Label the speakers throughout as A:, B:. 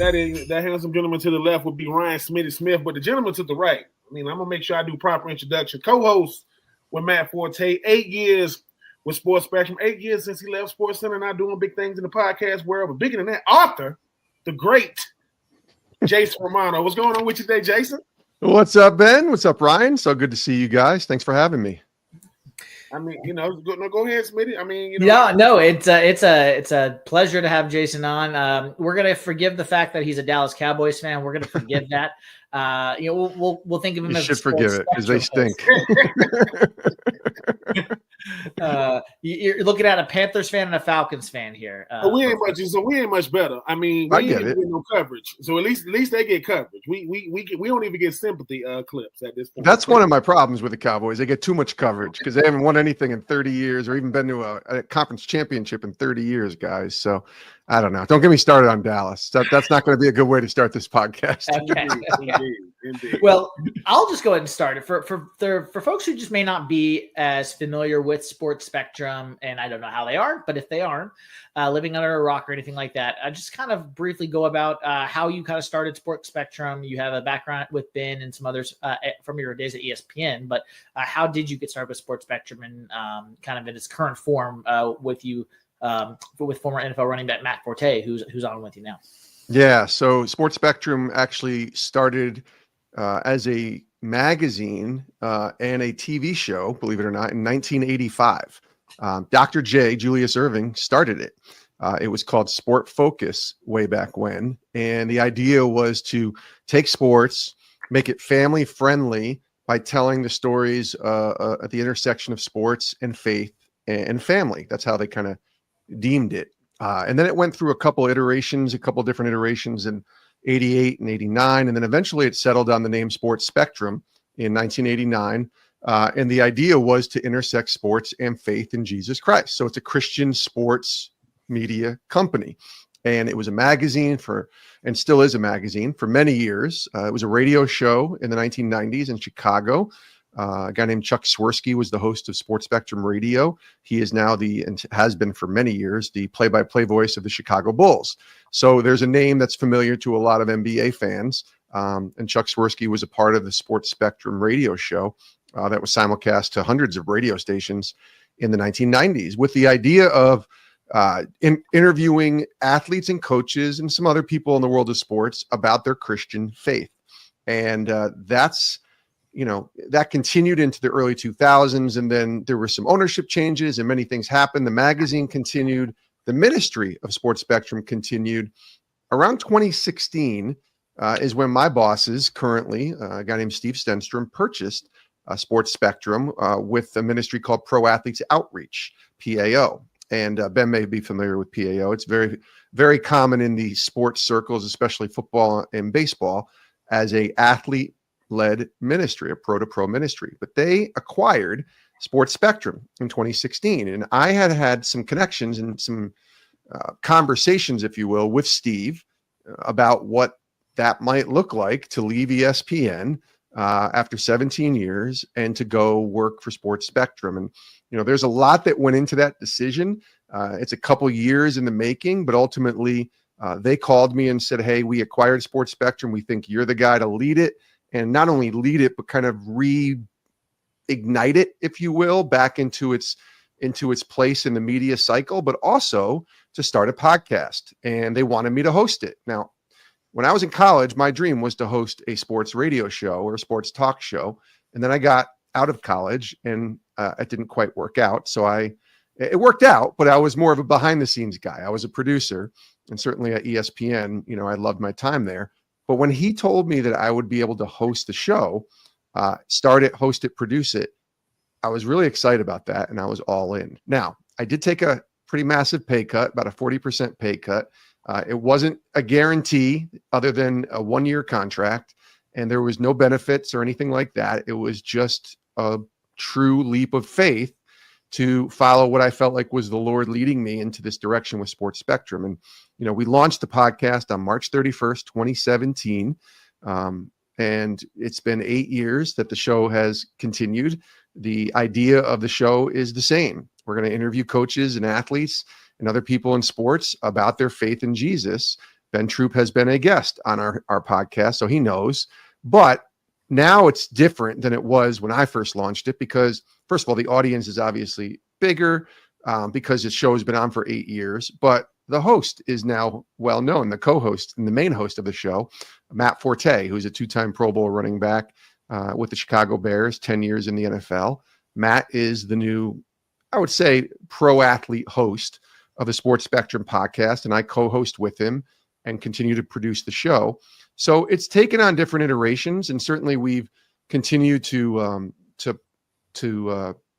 A: that handsome gentleman to the left would be Ryan Smitty Smith, but the gentleman to the right, I mean, I'm going to make sure I do proper introduction. Co-host with Matt Forte, 8 years with Sports Spectrum, 8 years since he left Sports Center, now doing big things in the podcast world. But bigger than that, author, the great Jason Romano. What's going on with you today, Jason?
B: What's up, Ben? What's up, Ryan? So good to see you guys. Thanks for having me.
A: I mean, go ahead, Smitty. I mean,
C: Yeah, no, it's a pleasure to have Jason on. We're gonna forgive the fact that he's a Dallas Cowboys fan. We're gonna forgive that. We'll think of him as
B: should forgive it because they stink.
C: You're looking at a Panthers fan and a Falcons fan here.
A: We ain't much better. I mean, we ain't getting no coverage. So at least they get coverage. We don't even get sympathy clips at this point.
B: That's one of my problems with the Cowboys. They get too much coverage because they haven't won anything in 30 years or even been to a conference championship in 30 years, guys. So I don't know. Don't get me started on Dallas. That's not going to be a good way to start this podcast.
C: Okay.
A: Indeed.
C: Well, I'll just go ahead and start it for folks who just may not be as familiar with Sports Spectrum, and I don't know how they are, but if they aren't living under a rock or anything like that, I just kind of briefly go about how you kind of started Sports Spectrum. You have a background with Ben and some others from your days at ESPN, but how did you get started with Sports Spectrum and kind of in its current form with you? With former NFL running back Matt Forte, who's on with you now.
B: Yeah, so Sports Spectrum actually started as a magazine and a TV show, believe it or not, in 1985. Dr. J, Julius Erving, started it. It was called Sport Focus way back when, and the idea was to take sports, make it family friendly by telling the stories at the intersection of sports and faith and family. That's how they kind of deemed it. And then it went through a couple different iterations in 88 and 89. And then eventually it settled on the name Sports Spectrum in 1989. And the idea was to intersect sports and faith in Jesus Christ. So it's a Christian sports media company. And it was a magazine and still is a magazine for many years. It was a radio show in the 1990s in Chicago. A guy named Chuck Swirsky was the host of Sports Spectrum Radio. He is now and has been for many years, the play-by-play voice of the Chicago Bulls. So there's a name that's familiar to a lot of NBA fans. And Chuck Swirsky was a part of the Sports Spectrum radio show that was simulcast to hundreds of radio stations in the 1990s with the idea of interviewing athletes and coaches and some other people in the world of sports about their Christian faith. And that continued into the early 2000s. And then there were some ownership changes and many things happened. The magazine continued. The ministry of Sports Spectrum continued. Around 2016 is when my bosses currently, a guy named Steve Stenstrom, purchased Sports Spectrum with a ministry called Pro Athletes Outreach, PAO. And Ben may be familiar with PAO. It's very, very common in the sports circles, especially football and baseball, as a athlete-led ministry, a pro-to-pro ministry. But they acquired Sports Spectrum in 2016. And I had some connections and some conversations, if you will, with Steve about what that might look like to leave ESPN after 17 years and to go work for Sports Spectrum. And, there's a lot that went into that decision. It's a couple years in the making, but ultimately they called me and said, hey, we acquired Sports Spectrum. We think you're the guy to lead it. And not only lead it, but kind of reignite it, if you will, back into its place in the media cycle, but also to start a podcast. And they wanted me to host it. Now, when I was in college, my dream was to host a sports radio show or a sports talk show. And then I got out of college and it didn't quite work out. So it worked out, but I was more of a behind the scenes guy. I was a producer, and certainly at ESPN, I loved my time there. But when he told me that I would be able to host the show, start it, host it, produce it, I was really excited about that, and I was all in. Now, I did take a pretty massive pay cut, about a 40% pay cut. It wasn't a guarantee other than a 1-year contract, and there was no benefits or anything like that. It was just a true leap of faith to follow what I felt like was the Lord leading me into this direction with Sports Spectrum. And, we launched the podcast on March 31st, 2017. And it's been 8 years that the show has continued. The idea of the show is the same. We're going to interview coaches and athletes and other people in sports about their faith in Jesus. Ben Troupe has been a guest on our podcast, so he knows. But now it's different than it was when I first launched it because, first of all, the audience is obviously bigger because the show has been on for 8 years. But the host is now well known, the co-host and the main host of the show, Matt Forte, who's a 2-time Pro Bowl running back with the Chicago Bears, 10 years in the NFL. Matt is the new, I would say, pro athlete host of the Sports Spectrum podcast, and I co-host with him and continue to produce the show. So it's taken on different iterations, and certainly we've continued to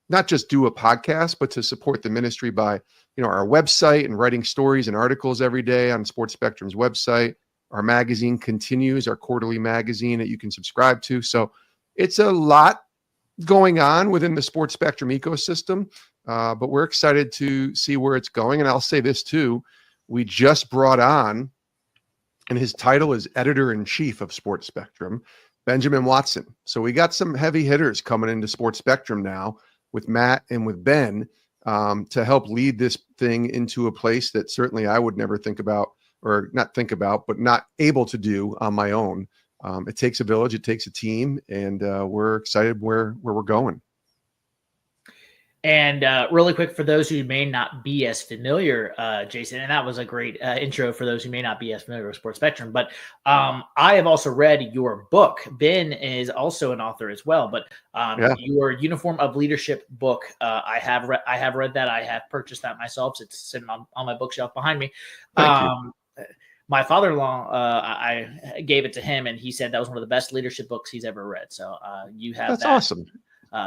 B: not just do a podcast, but to support the ministry by, our website and writing stories and articles every day on Sports Spectrum's website. Our magazine continues, our quarterly magazine that you can subscribe to. So it's a lot going on within the Sports Spectrum ecosystem, but we're excited to see where it's going. And I'll say this too, we just brought on, and his title is Editor-in-Chief of Sports Spectrum, Benjamin Watson. So we got some heavy hitters coming into Sports Spectrum now with Matt and with Ben to help lead this thing into a place that certainly I would never think about, or not think about, but not able to do on my own. It takes a village, it takes a team, and we're excited where we're going.
C: And really quick, for those who may not be as familiar, Jason, and that was a great intro for those who may not be as familiar with Sports Spectrum, but I have also read your book. Ben is also an author as well, but your Uniform of Leadership book, I have read that. I have purchased that myself. It's sitting on my bookshelf behind me.
B: Thank you.
C: My father-in-law, I gave it to him, and he said that was one of the best leadership books he's ever read. So you have
B: That's
C: that.
B: awesome.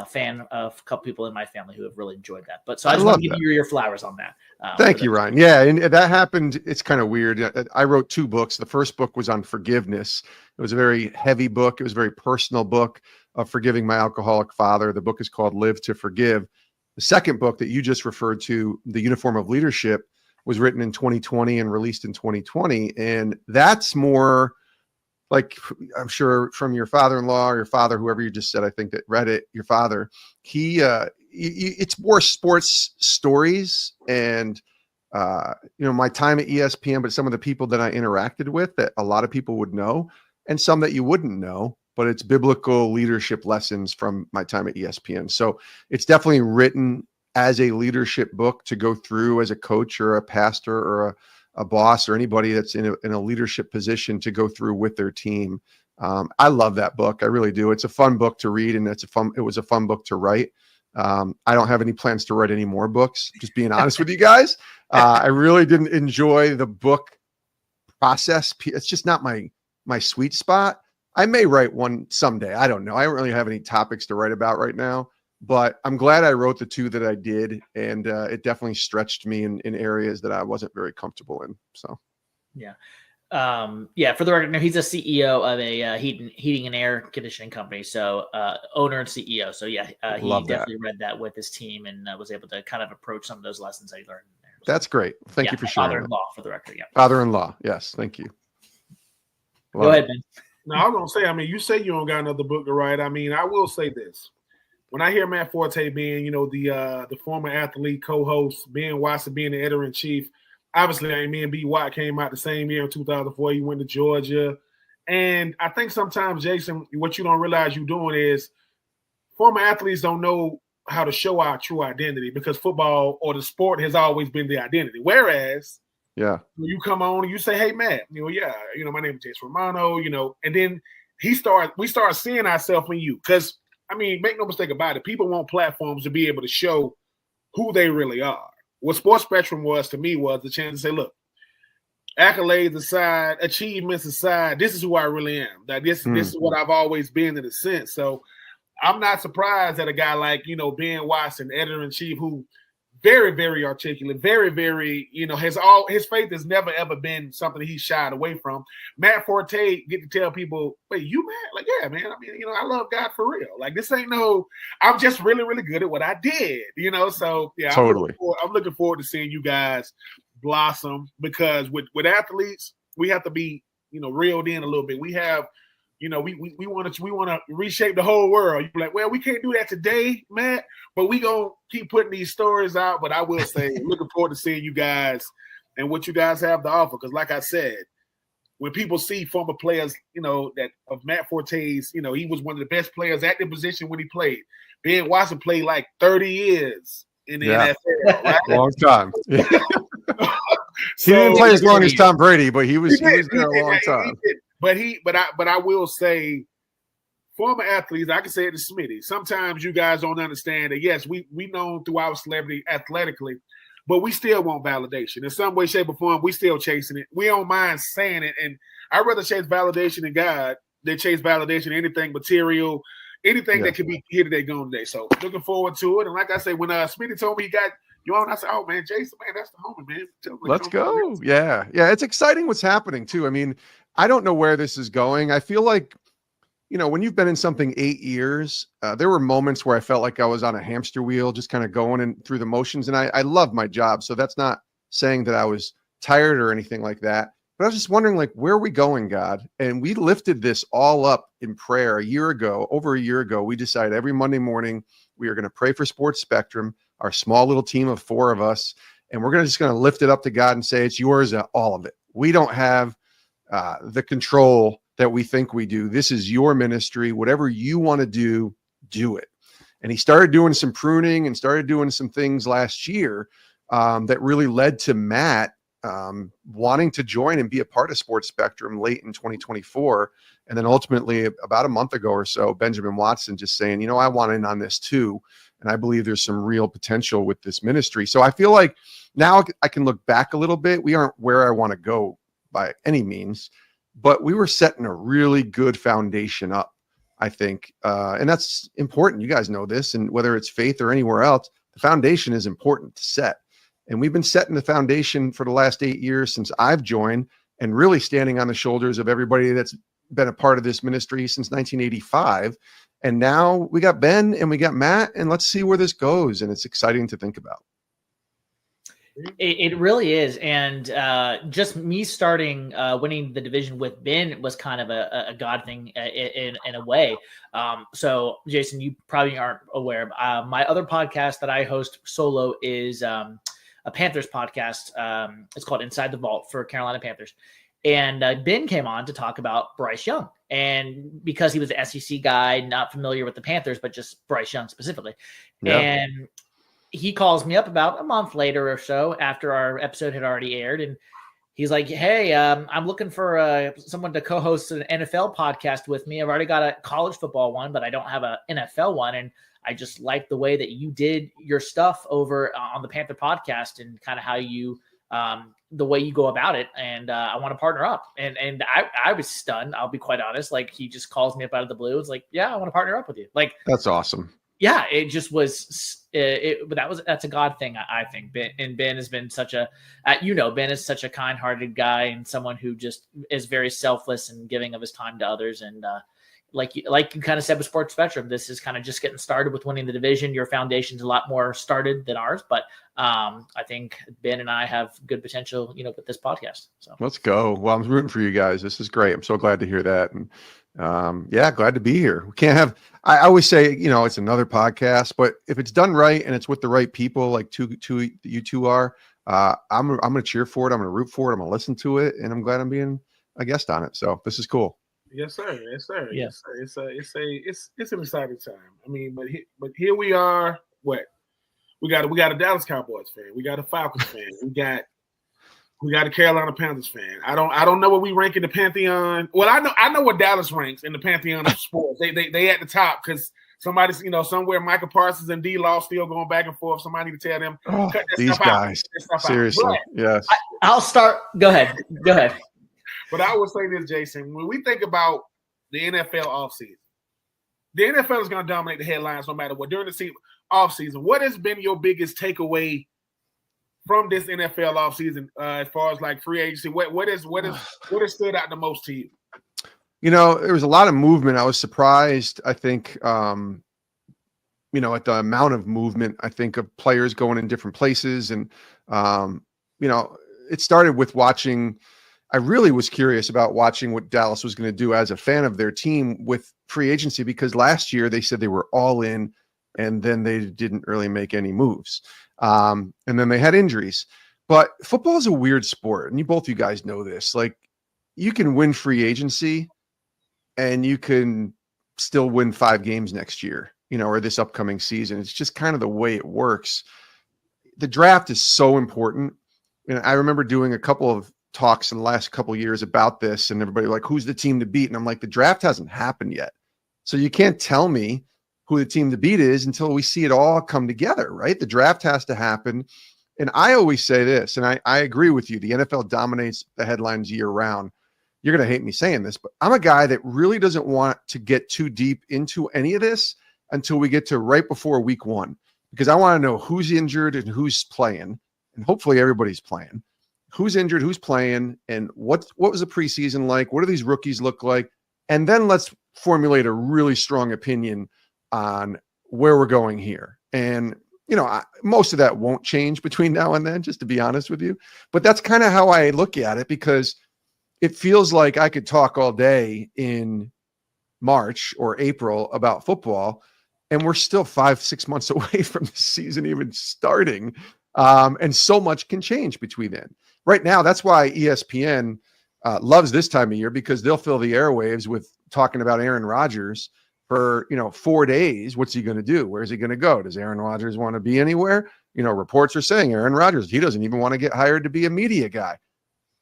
C: Fan of a couple people in my family who have really enjoyed that. But so I just want to give you your flowers on that.
B: Thank you, Ryan. Yeah, and that happened. It's kind of weird. I wrote 2 books. The first book was on forgiveness. It was a very heavy book. It was a very personal book of forgiving my alcoholic father. The book is called Live to Forgive. The second book that you just referred to, The Uniform of Leadership, was written in 2020 and released in 2020. And that's more like, I'm sure from your father-in-law or your father, whoever you just said, I think that read it, your father, it's more sports stories and, my time at ESPN, but some of the people that I interacted with that a lot of people would know and some that you wouldn't know, but it's biblical leadership lessons from my time at ESPN. So it's definitely written as a leadership book to go through as a coach or a pastor or a boss or anybody that's in a leadership position to go through with their team. I love that book. I really do. It's a fun book to read, and it was a fun book to write. I don't have any plans to write any more books, just being honest with you guys. I really didn't enjoy the book process. It's just not my sweet spot. I may write one someday. I don't know. I don't really have any topics to write about right now, but I'm glad I wrote the 2 that I did. And it definitely stretched me in areas that I wasn't very comfortable in. So,
C: yeah. For the record, no, he's a CEO of a heating and air conditioning company. So owner and CEO. So he definitely read that with his team and was able to kind of approach some of those lessons that he learned in there. So,
B: that's great. Thank you for sharing.
C: Father-in-law, for the record. Yeah.
B: Father-in-law. Yes. Thank you.
C: Go ahead, Ben.
A: No, I was going to say, you say you don't got another book to write. I will say this. When I hear Matt Forte being, the former athlete co-host, Ben Watson being the editor-in-chief, obviously, me and B. Watt came out the same year in 2004. He went to Georgia. And I think sometimes, Jason, what you don't realize you're doing is former athletes don't know how to show our true identity because football or the sport has always been the identity. Whereas, when you come on and you say, hey, Matt, my name is Jason Romano, and then we start seeing ourselves in you. Because, make no mistake about it, people want platforms to be able to show who they really are. What Sports Spectrum was to me was the chance to say, look, accolades aside, achievements aside, this is who I really am. That this is what I've always been in a sense. So I'm not surprised that a guy like, Ben Watson, editor-in-chief, who very, very articulate, very, very, his faith has never, ever been something that he shied away from. Matt Forte get to tell people, wait, you Matt? Like, yeah, man. I love God for real. Like, this ain't I'm just really, really good at what I did, So, yeah,
B: totally.
A: I'm looking forward to seeing you guys blossom because with athletes, we have to be, reeled in a little bit. We have, we want to reshape the whole world. You're like, well, we can't do that today, Matt, but we gonna keep putting these stories out. But I will say, looking forward to seeing you guys and what you guys have to offer. Because, like I said, when people see former players, that of Matt Forte's, he was one of the best players at the position when he played. Ben Watson played like 30 years in the NFL, right?
B: Long time. Yeah.
A: So,
B: he didn't play as long as Tom Brady, but he was there a long time.
A: But I will say, former athletes, I can say it to Smitty. Sometimes you guys don't understand that. Yes, we known through our celebrity athletically, but we still want validation in some way, shape, or form. We still chasing it. We don't mind saying it, and I'd rather chase validation in God than chase validation in anything material, anything that could be here today, gone today. So looking forward to it. And like I said, when Smitty told me he got you on, I said, "Oh man, Jason, man, that's the homie, man."
B: Let's go. Yeah, it's exciting what's happening too. I mean, I don't know where this is going. I feel like, when you've been in something 8 years, there were moments where I felt like I was on a hamster wheel, just kind of going through the motions. And I love my job. So that's not saying that I was tired or anything like that. But I was just wondering, like, where are we going, God? And we lifted this all up in prayer over a year ago. We decided every Monday morning we are going to pray for Sports Spectrum, our small little team of 4 of us. And we're just going to lift it up to God and say, it's yours, all of it. We don't have the control that we think we do. This is your ministry. Whatever you want to do, do it. And he started doing some pruning and started doing some things last year that really led to Matt wanting to join and be a part of Sports Spectrum late in 2024. And then ultimately, about a month ago or so, Benjamin Watson just saying, I want in on this too. And I believe there's some real potential with this ministry. So I feel like now I can look back a little bit. We aren't where I want to go by any means, but we were setting a really good foundation up, I think. And that's important. You guys know this. And whether it's faith or anywhere else, the foundation is important to set. And we've been setting the foundation for the last 8 years since I've joined, and really standing on the shoulders of everybody that's been a part of this ministry since 1985. And now we got Ben and we got Matt, and let's see where this goes. And it's exciting to think about.
C: It really is. And just me starting winning the division with Ben was kind of a God thing in a way. So, Jason, you probably aren't aware. My other podcast that I host solo is a Panthers podcast. It's called Inside the Vault for Carolina Panthers. And Ben came on to talk about Bryce Young. And because he was an SEC guy, not familiar with the Panthers, but just Bryce Young specifically. Yeah. And he calls me up about a month later or so after our episode had already aired. And he's like, "Hey, I'm looking for someone to co-host an NFL podcast with me. I've already got a college football one, but I don't have an NFL one. And I just like the way that you did your stuff over on the Panther podcast and kind of how you the way you go about it. And I want to partner up." And I was stunned. I'll be quite honest. Like, he just calls me up out of the blue. It's like, "Yeah, I want to partner up with you." Like,
B: that's awesome.
C: Yeah, it just was. That's a God thing, I think. Ben has been such a, Ben is such a kind-hearted guy and someone who just is very selfless and giving of his time to others. And like you kind of said with Sports Spectrum, this is kind of just getting started with winning the division. Your foundation's a lot more started than ours, but I think Ben and I have good potential, with this podcast. So
B: let's go. Well, I'm rooting for you guys. This is great. I'm so glad to hear that. And glad to be here. We can't have, I always say, it's another podcast, but if it's done right and it's with the right people, like you two are, I'm going to cheer for it. I'm going to root for it. I'm going to listen to it, and I'm glad I'm being a guest on it. So this is cool.
A: Yes, sir. Yes, sir. Yeah. Yes, sir. It's an exciting time. I mean, but here we are. What we got a Dallas Cowboys fan. We got a Falcons fan. We got a Carolina Panthers fan. I don't know what we rank in the pantheon. Well, I know what Dallas ranks in the pantheon of sports. They at the top because somebody's somewhere Michael Parsons and D-Law still going back and forth. Somebody need to tell them cut that
B: these
A: stuff
B: guys
A: out.
B: seriously.
A: But
B: yes.
C: I'll start. Go ahead.
A: But I would say this, Jason, when we think about the NFL offseason, the NFL is going to dominate the headlines no matter what. During the offseason, what has been your biggest takeaway from this NFL offseason as far as like free agency? What has stood out the most to you?
B: There was a lot of movement. I was surprised, I think, at the amount of movement, I think, of players going in different places. And, it started with watching. I really was curious about watching what Dallas was going to do as a fan of their team with free agency, because last year they said they were all in and then they didn't really make any moves. And then they had injuries. But football is a weird sport. And both you guys know this. Like, you can win free agency and you can still win 5 games next year, or this upcoming season. It's just kind of the way it works. The draft is so important. And I remember doing a couple of talks in the last couple of years about this, and everybody like, who's the team to beat? And I'm like, the draft hasn't happened yet. So you can't tell me who the team to beat is until we see it all come together, right? The draft has to happen. And I always say this, and I agree with you. The NFL dominates the headlines year round. You're going to hate me saying this, but I'm a guy that really doesn't want to get too deep into any of this until we get to right before week 1, because I want to know who's injured and who's playing. And hopefully everybody's playing. Who's injured, who's playing, and what was the preseason like? What do these rookies look like? And then let's formulate a really strong opinion on where we're going here. And, most of that won't change between now and then, just to be honest with you. But that's kind of how I look at it, because it feels like I could talk all day in March or April about football, and we're still 5-6 months away from the season even starting. And so much can change between then. Right now, that's why ESPN loves this time of year, because they'll fill the airwaves with talking about Aaron Rodgers for 4 days. What's he going to do? Where's he going to go? Does Aaron Rodgers want to be anywhere? Reports are saying Aaron Rodgers, he doesn't even want to get hired to be a media guy.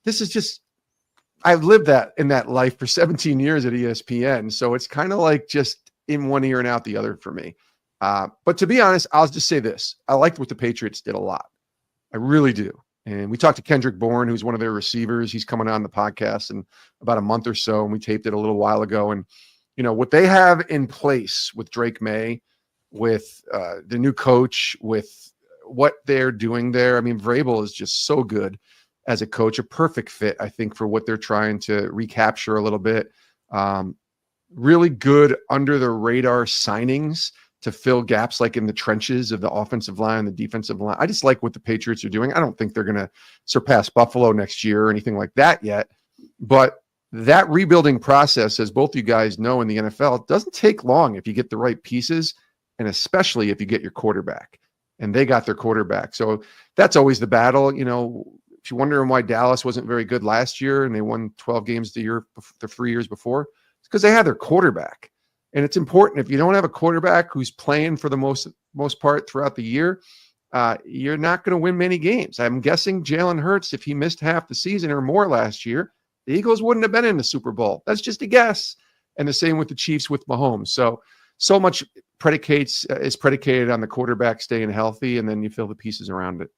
B: This is just, I've lived in that life for 17 years at ESPN. So it's kind of like just in one ear and out the other for me. But to be honest, I'll just say this. I liked what the Patriots did a lot. I really do. And we talked to Kendrick Bourne, who's one of their receivers. He's coming on the podcast in about a month or so, and we taped it a little while ago. And, what they have in place with Drake May, with the new coach, with what they're doing there. I mean, Vrabel is just so good as a coach, a perfect fit, I think, for what they're trying to recapture a little bit. Really good under the radar signings to fill gaps like in the trenches of the offensive line, the defensive line. I just like what the Patriots are doing. I don't think they're going to surpass Buffalo next year or anything like that yet. But that rebuilding process, as both you guys know in the NFL, doesn't take long if you get the right pieces, and especially if you get your quarterback. And they got their quarterback. So that's always the battle. If you're wondering why Dallas wasn't very good last year and they won 12 games the 3 years before, it's because they had their quarterback. And it's important, if you don't have a quarterback who's playing for the most part throughout the year, you're not going to win many games. I'm guessing Jalen Hurts, if he missed half the season or more last year, the Eagles wouldn't have been in the Super Bowl. That's just a guess. And the same with the Chiefs with Mahomes. So much is predicated on the quarterback staying healthy, and then you fill the pieces around it.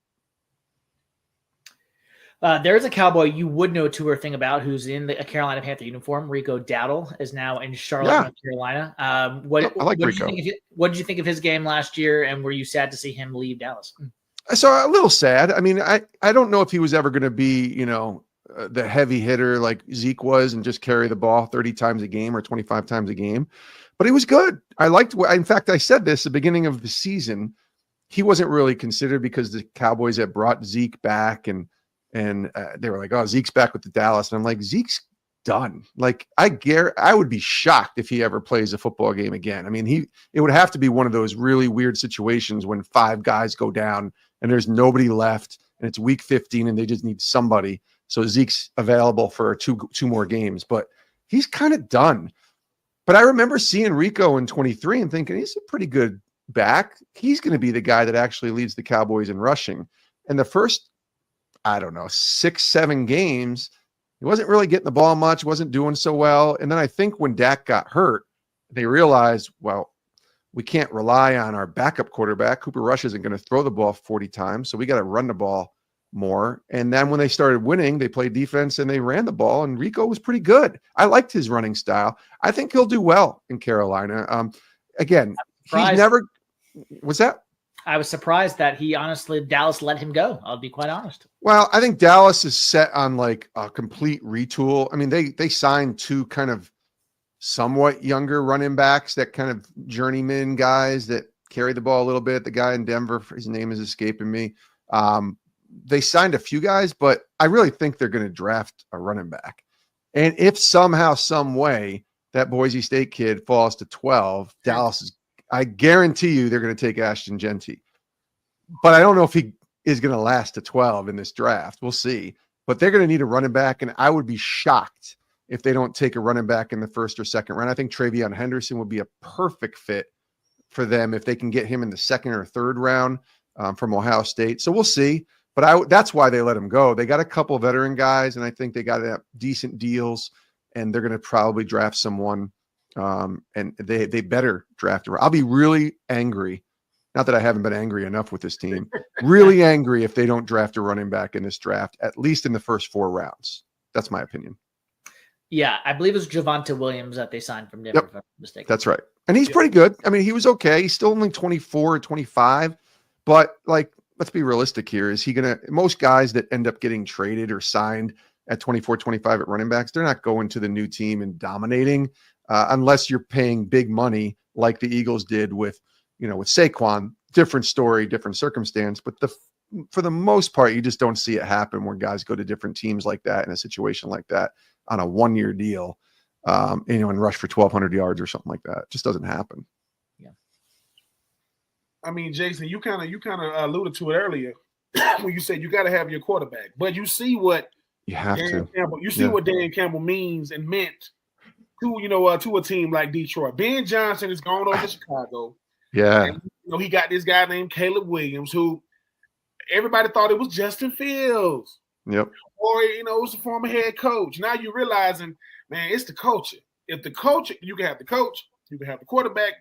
C: There's a Cowboy you would know a thing about who's in a Carolina Panther uniform. Rico Dowdle is now in Charlotte, North Carolina.
B: I like Rico.
C: What did you think of his game last year, and were you sad to see him leave Dallas?
B: I saw a little sad. I mean, I don't know if he was ever going to be, the heavy hitter like Zeke was and just carry the ball 30 times a game or 25 times a game, but he was good. In fact, I said this at the beginning of the season. He wasn't really considered because the Cowboys had brought Zeke back and they were like, oh, Zeke's back with the Dallas. And I'm like, Zeke's done. Like, I would be shocked if he ever plays a football game again. I mean, it would have to be one of those really weird situations when 5 guys go down and there's nobody left and it's week 15 and they just need somebody. So Zeke's available for two more games, but he's kind of done. But I remember seeing Rico in 23 and thinking he's a pretty good back. He's going to be the guy that actually leads the Cowboys in rushing. And the first, 6-7 games, he wasn't really getting the ball much, wasn't doing so well. And then I think when Dak got hurt, they realized, well, we can't rely on our backup quarterback. Cooper Rush isn't going to throw the ball 40 times, so we got to run the ball more. And then when they started winning, they played defense and they ran the ball, and Rico was pretty good. I liked his running style. I think he'll do well in Carolina. Again, he's never – what's that?
C: I was surprised that Dallas let him go. I'll be quite honest.
B: Well, I think Dallas is set on like a complete retool. I mean, they signed 2 kind of somewhat younger running backs, that kind of journeyman guys that carry the ball a little bit. The guy in Denver, his name is escaping me. They signed a few guys, but I really think they're going to draft a running back. And if somehow, some way, that Boise State kid falls to 12, Dallas is, I guarantee you they're going to take Ashton Genty. But I don't know if he is going to last to 12 in this draft. We'll see. but they're going to need a running back, and I would be shocked if they don't take a running back in the first or second round. I think Travion Henderson would be a perfect fit for them if they can get him in the second or third round from Ohio State. So we'll see. But that's why they let him go. They got a couple veteran guys, and I think they got decent deals, and they're going to probably draft someone. And they better draft him. I'll be really angry. Not that I haven't been angry enough with this team. Really angry if they don't draft a running back in this draft, at least in the first 4 rounds. That's my opinion.
C: Yeah, I believe it was Javonte Williams that they signed from Denver, if I'm not mistaken.
B: That's right. And he's pretty good. I mean, he was okay. He's still only 24 or 25. But, like, let's be realistic here. Is he going to – most guys that end up getting traded or signed at 24, 25 at running backs, they're not going to the new team and dominating unless you're paying big money like the Eagles did with Saquon. Different story, different circumstance. But for the most part, you just don't see it happen where guys go to different teams like that in a situation like that on a 1-year deal, and rush for 1,200 yards or something like that. It just doesn't happen.
C: Yeah.
A: I mean, Jason, you kind of alluded to it earlier when you said you got to have your quarterback, but you see what
B: you have
A: Dan
B: to.
A: Campbell, what Dan Campbell means and meant to a team like Detroit. Ben Johnson is going over to Chicago.
B: Yeah.
A: And, he got this guy named Caleb Williams, who everybody thought it was Justin Fields.
B: Yep.
A: Or, it was a former head coach. Now you're realizing, man, it's the culture. If the coach, you can have the coach, you can have the quarterback.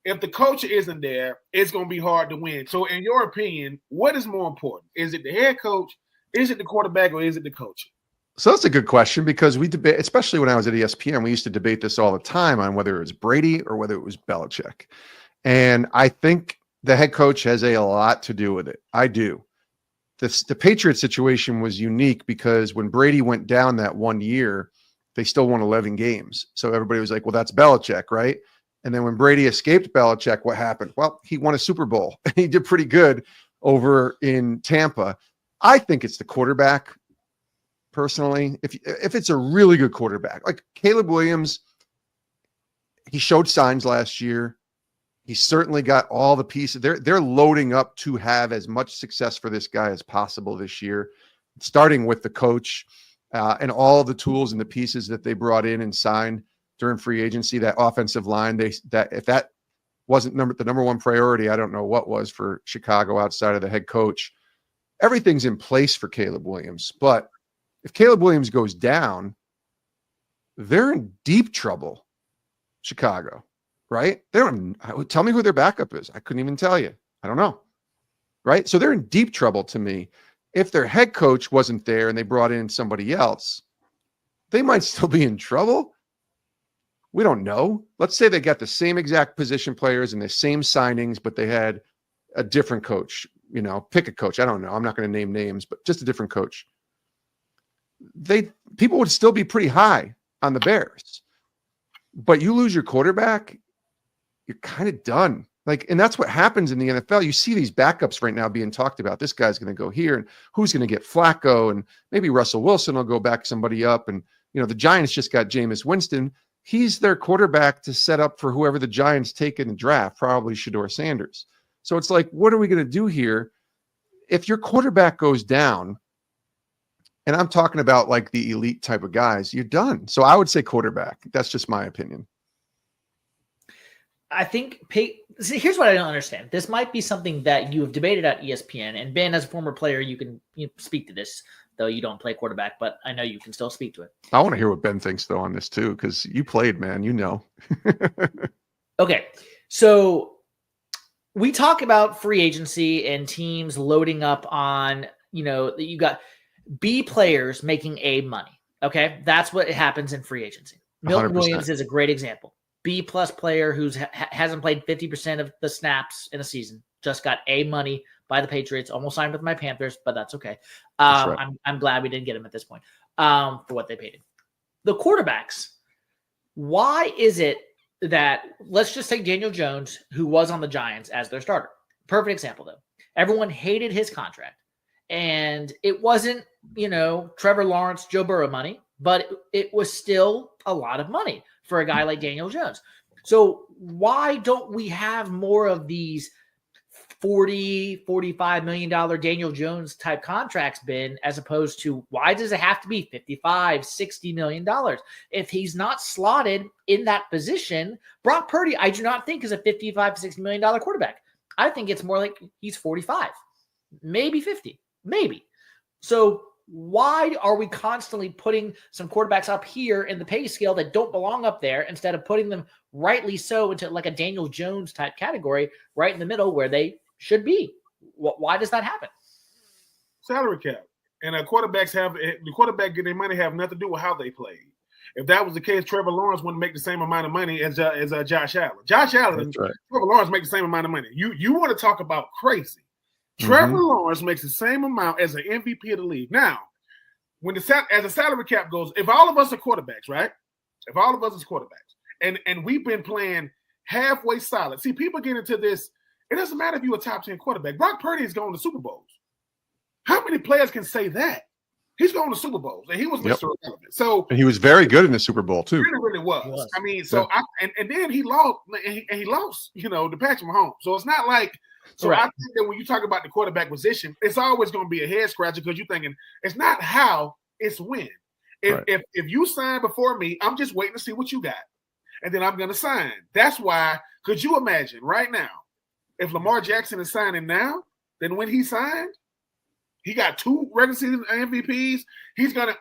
A: If the culture isn't there, it's going to be hard to win. So in your opinion, what is more important? Is it the head coach? Is it the quarterback, or is it the coach?
B: So that's a good question, because we debate, especially when I was at ESPN, we used to debate this all the time on whether it was Brady or whether it was Belichick. And I think the head coach has a lot to do with it. I do. The Patriots situation was unique because when Brady went down that 1 year, they still won 11 games. So everybody was like, well, that's Belichick, right? And then when Brady escaped Belichick, what happened? Well, he won a Super Bowl. He did pretty good over in Tampa. I think it's the quarterback, personally. If it's a really good quarterback, like Caleb Williams, he showed signs last year. He's certainly got all the pieces. They're loading up to have as much success for this guy as possible this year, starting with the coach and all the tools and the pieces that they brought in and signed during free agency. That offensive line, if that wasn't the number one priority, I don't know what was for Chicago outside of the head coach. Everything's in place for Caleb Williams. But if Caleb Williams goes down, they're in deep trouble, Chicago. Right? Tell me who their backup is. I couldn't even tell you. I don't know. Right? So they're in deep trouble to me. If their head coach wasn't there and they brought in somebody else, they might still be in trouble. We don't know. Let's say they got the same exact position players and the same signings, but they had a different coach. Pick a coach. I don't know. I'm not going to name names, but just a different coach. People would still be pretty high on the Bears. But you lose your quarterback, you're kind of done. And that's what happens in the NFL. You see these backups right now being talked about. This guy's going to go here, and who's going to get Flacco, and maybe Russell Wilson will go back somebody up. And, the Giants just got Jameis Winston. He's their quarterback to set up for whoever the Giants take in the draft, probably Shedeur Sanders. So it's like, what are we going to do here? If your quarterback goes down, and I'm talking about like the elite type of guys, you're done. So I would say quarterback. That's just my opinion.
C: I think here's what I don't understand. This might be something that you have debated at ESPN, and Ben, as a former player, you can speak to this, though you don't play quarterback, but I know you can still speak to it.
B: I want to hear what Ben thinks, though, on this, too, because you played, man.
C: Okay. So we talk about free agency and teams loading up on, you got B players making A money. Okay. That's what happens in free agency. Milton
B: 100%.
C: Williams is a great example. B plus player who's hasn't played 50% of the snaps in a season, just got A money by the Patriots, almost signed with my Panthers, but that's okay.
B: That's right.
C: I'm glad we didn't get him at this point for what they paid him. The quarterbacks, why is it that, let's just take Daniel Jones, who was on the Giants, as their starter. Perfect example, though. Everyone hated his contract. And it wasn't, Trevor Lawrence, Joe Burrow money, but it was still a lot of money for a guy like Daniel Jones. So why don't we have more of these $40-45 million Daniel Jones type contracts been, as opposed to why does it have to be $55-60 million? If he's not slotted in that position, Brock Purdy, I do not think is a $55-60 million quarterback. I think it's more like he's 45, maybe 50, maybe. So why are we constantly putting some quarterbacks up here in the pay scale that don't belong up there instead of putting them rightly so into like a Daniel Jones type category right in the middle where they should be? Why does that happen?
A: Salary cap. And the quarterback getting their money have nothing to do with how they play. If that was the case, Trevor Lawrence wouldn't make the same amount of money as Josh Allen. Josh Allen and Trevor Lawrence make the same amount of money. You want to talk about crazy. Trevor Lawrence makes the same amount as an MVP of the league. Now, when as the salary cap goes, if all of us are quarterbacks, right? If all of us is quarterbacks, and we've been playing halfway solid. See, people get into this. It doesn't matter if you're a top 10 quarterback. Brock Purdy is going to Super Bowls. How many players can say that? He's going to Super Bowls, and he was Mr. Irrelevant. So, and
B: he was very good in the Super Bowl too.
A: Really was. I mean, so and then he lost, he lost, to Patrick Mahomes. So it's not like. So I think that when you talk about the quarterback position, it's always going to be a head scratcher because you're thinking it's not how, it's when. If you sign before me, I'm just waiting to see what you got, and then I'm going to sign. That's why. Could you imagine right now if Lamar Jackson is signing now? Then when he signed, he got 2 regular season MVPs. He's gonna.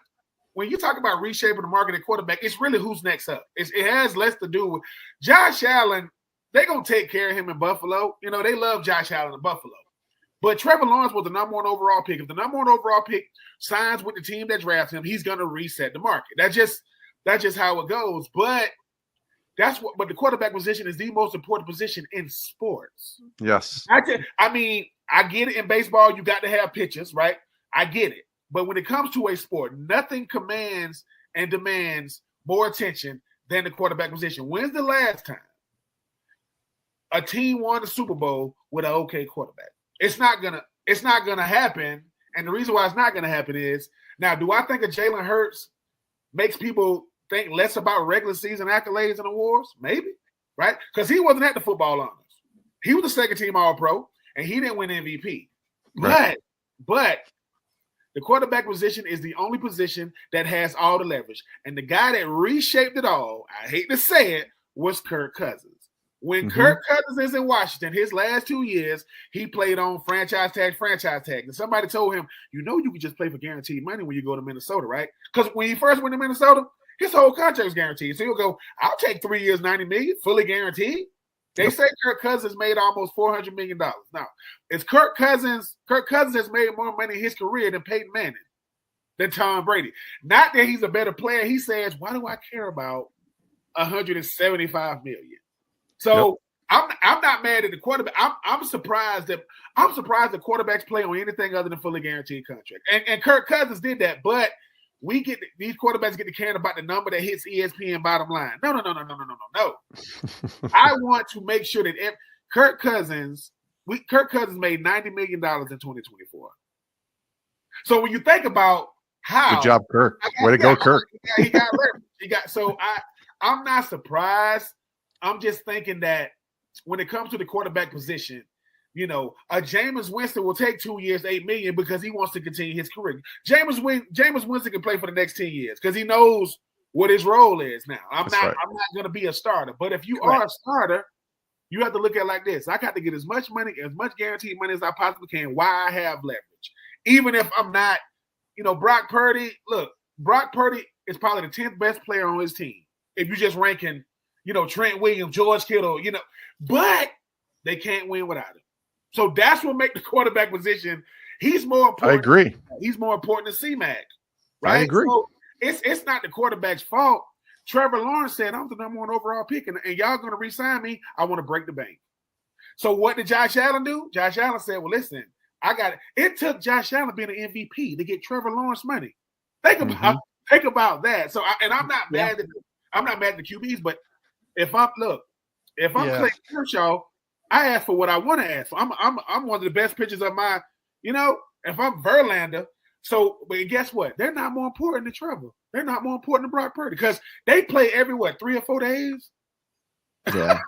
A: When you talk about reshaping the market at quarterback, it's really who's next up. It has less to do with Josh Allen. They're going to take care of him in Buffalo. They love Josh Allen in Buffalo. But Trevor Lawrence was the number 1 overall pick. If the number 1 overall pick signs with the team that drafts him, he's going to reset the market. That's just how it goes. But but the quarterback position is the most important position in sports.
B: Yes.
A: I get it in baseball. You got to have pitchers, right? I get it. But when it comes to a sport, nothing commands and demands more attention than the quarterback position. When's the last time a team won the Super Bowl with an okay quarterback? It's not gonna happen. And the reason why it's not gonna happen is, now, do I think a Jalen Hurts makes people think less about regular season accolades and awards? Maybe, right? Because he wasn't at the football honors. He was the second team All-Pro, and he didn't win MVP. Right. But the quarterback position is the only position that has all the leverage. And the guy that reshaped it all, I hate to say it, was Kirk Cousins. When Kirk Cousins is in Washington, his last 2 years, he played on franchise tag. And somebody told him, you could just play for guaranteed money when you go to Minnesota, right? Because when he first went to Minnesota, his whole contract was guaranteed. So he'll go, I'll take 3 years, $90 million, fully guaranteed. They say Kirk Cousins made almost $400 million. Now, it's Kirk Cousins has made more money in his career than Peyton Manning, than Tom Brady. Not that he's a better player. He says, why do I care about $175 million? So I'm not mad at the quarterback. I'm surprised that quarterbacks play on anything other than fully guaranteed contract. And Kirk Cousins did that, but these quarterbacks get to care about the number that hits ESPN bottom line. No. I want to make sure that Kirk Cousins made $90 million in 2024. So when you think about how,
B: good job, Kirk. Way to go, Kirk.
A: He got leverage. So I'm not surprised. I'm just thinking that when it comes to the quarterback position, a Jameis Winston will take 2 years, $8 million because he wants to continue his career. Jameis Winston can play for the next 10 years because he knows what his role is now. I'm not going to be a starter. But if you are a starter, you have to look at it like this. I got to get as much money, as much guaranteed money as I possibly can while I have leverage. Even if I'm not, Brock Purdy is probably the 10th best player on his team. If you're just ranking Trent Williams, George Kittle, but they can't win without him. So that's what makes the quarterback position. He's more important.
B: I agree.
A: He's more important than C-Mac, right?
B: I agree.
A: So it's not the quarterback's fault. Trevor Lawrence said, I'm the number 1 overall pick, and y'all going to re-sign me. I want to break the bank. So what did Josh Allen do? Josh Allen said, well, listen, I got it. It took Josh Allen being an MVP to get Trevor Lawrence money. Think about that. So I'm not mad at the QBs, but if I'm Clayton Kershaw, I ask for what I want to ask for. I'm one of the best pitchers of my, if I'm Verlander. So, but guess what? They're not more important than Trevor. They're not more important than Brock Purdy because they play every 3 or 4 days.
B: Yeah.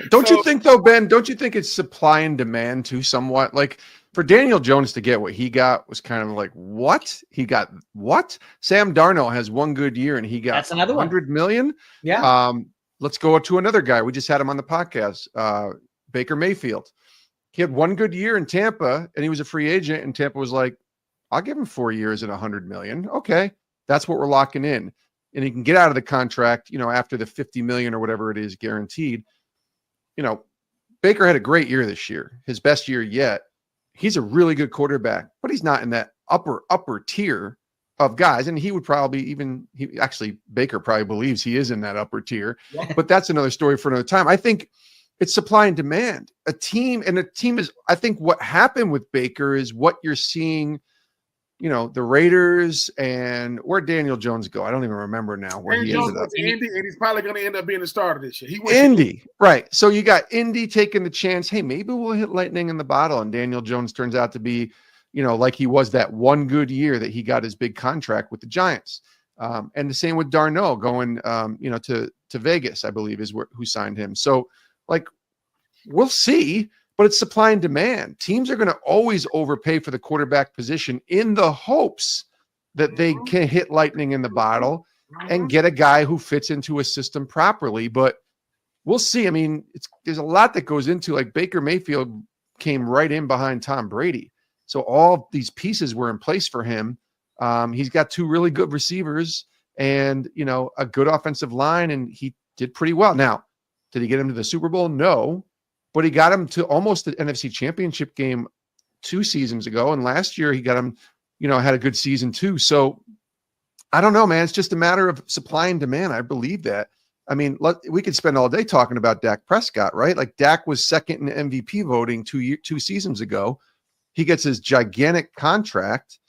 B: Don't you think though, Ben? Don't you think it's supply and demand too, somewhat? Like for Daniel Jones to get what he got was kind of like, what? He got what? Sam Darnold has one good year and he got
C: That's another
B: 100 million.
C: Yeah.
B: Let's go to another guy. We just had him on the podcast, Baker Mayfield. He had one good year in Tampa and he was a free agent, and Tampa was like, I'll give him 4 years at 100 million. Okay. That's what we're locking in. And he can get out of the contract, after the 50 million or whatever it is guaranteed. Baker had a great year this year, his best year yet. He's a really good quarterback, but he's not in that upper tier of guys. And he would probably Baker probably believes he is in that upper tier, but that's another story for another time. I think it's supply and demand. A team is, I think what happened with Baker is what you're seeing, the Raiders, and where'd Daniel Jones go? I don't even remember now where he ended up.
A: Indy, and he's probably going to end up being the starter this year.
B: Indy, right. So you got Indy taking the chance. Hey, maybe we'll hit lightning in the bottle. And Daniel Jones turns out to be, like he was that one good year that he got his big contract with the Giants. And the same with Darnold going, to Vegas, I believe is who signed him. So we'll see. But it's supply and demand. Teams are going to always overpay for the quarterback position in the hopes that they can hit lightning in the bottle and get a guy who fits into a system properly. But we'll see. I mean, there's a lot that goes into, like, Baker Mayfield came right in behind Tom Brady. So all these pieces were in place for him. He's got two really good receivers and, a good offensive line, and he did pretty well. Now, did he get him to the Super Bowl? No. But he got him to almost the NFC Championship game 2 seasons ago. And last year he got him, had a good season too. So I don't know, man. It's just a matter of supply and demand. I believe that. I mean, we could spend all day talking about Dak Prescott, right? Like Dak was second in MVP voting 2 seasons ago. He gets his gigantic contract,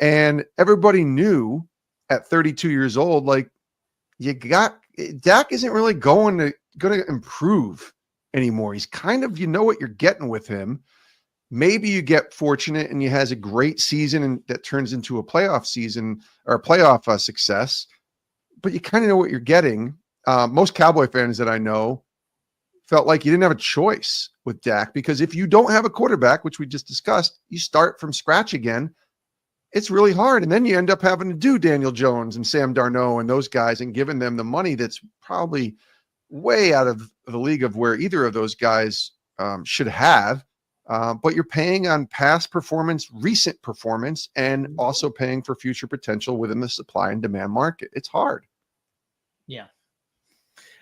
B: and everybody knew at 32 years old, like Dak isn't really going to improve anymore. He's kind of, what you're getting with him. Maybe you get fortunate and he has a great season and that turns into a playoff season or a playoff success, but you kind of know what you're getting. Most Cowboy fans that I know felt like you didn't have a choice with Dak, because if you don't have a quarterback, which we just discussed, you start from scratch again. It's really hard. And then you end up having to do Daniel Jones and Sam Darnold and those guys and giving them the money that's probably way out of the league of where either of those guys should have. But you're paying on past performance, recent performance, and also paying for future potential within the supply and demand market. It's hard.
C: Yeah.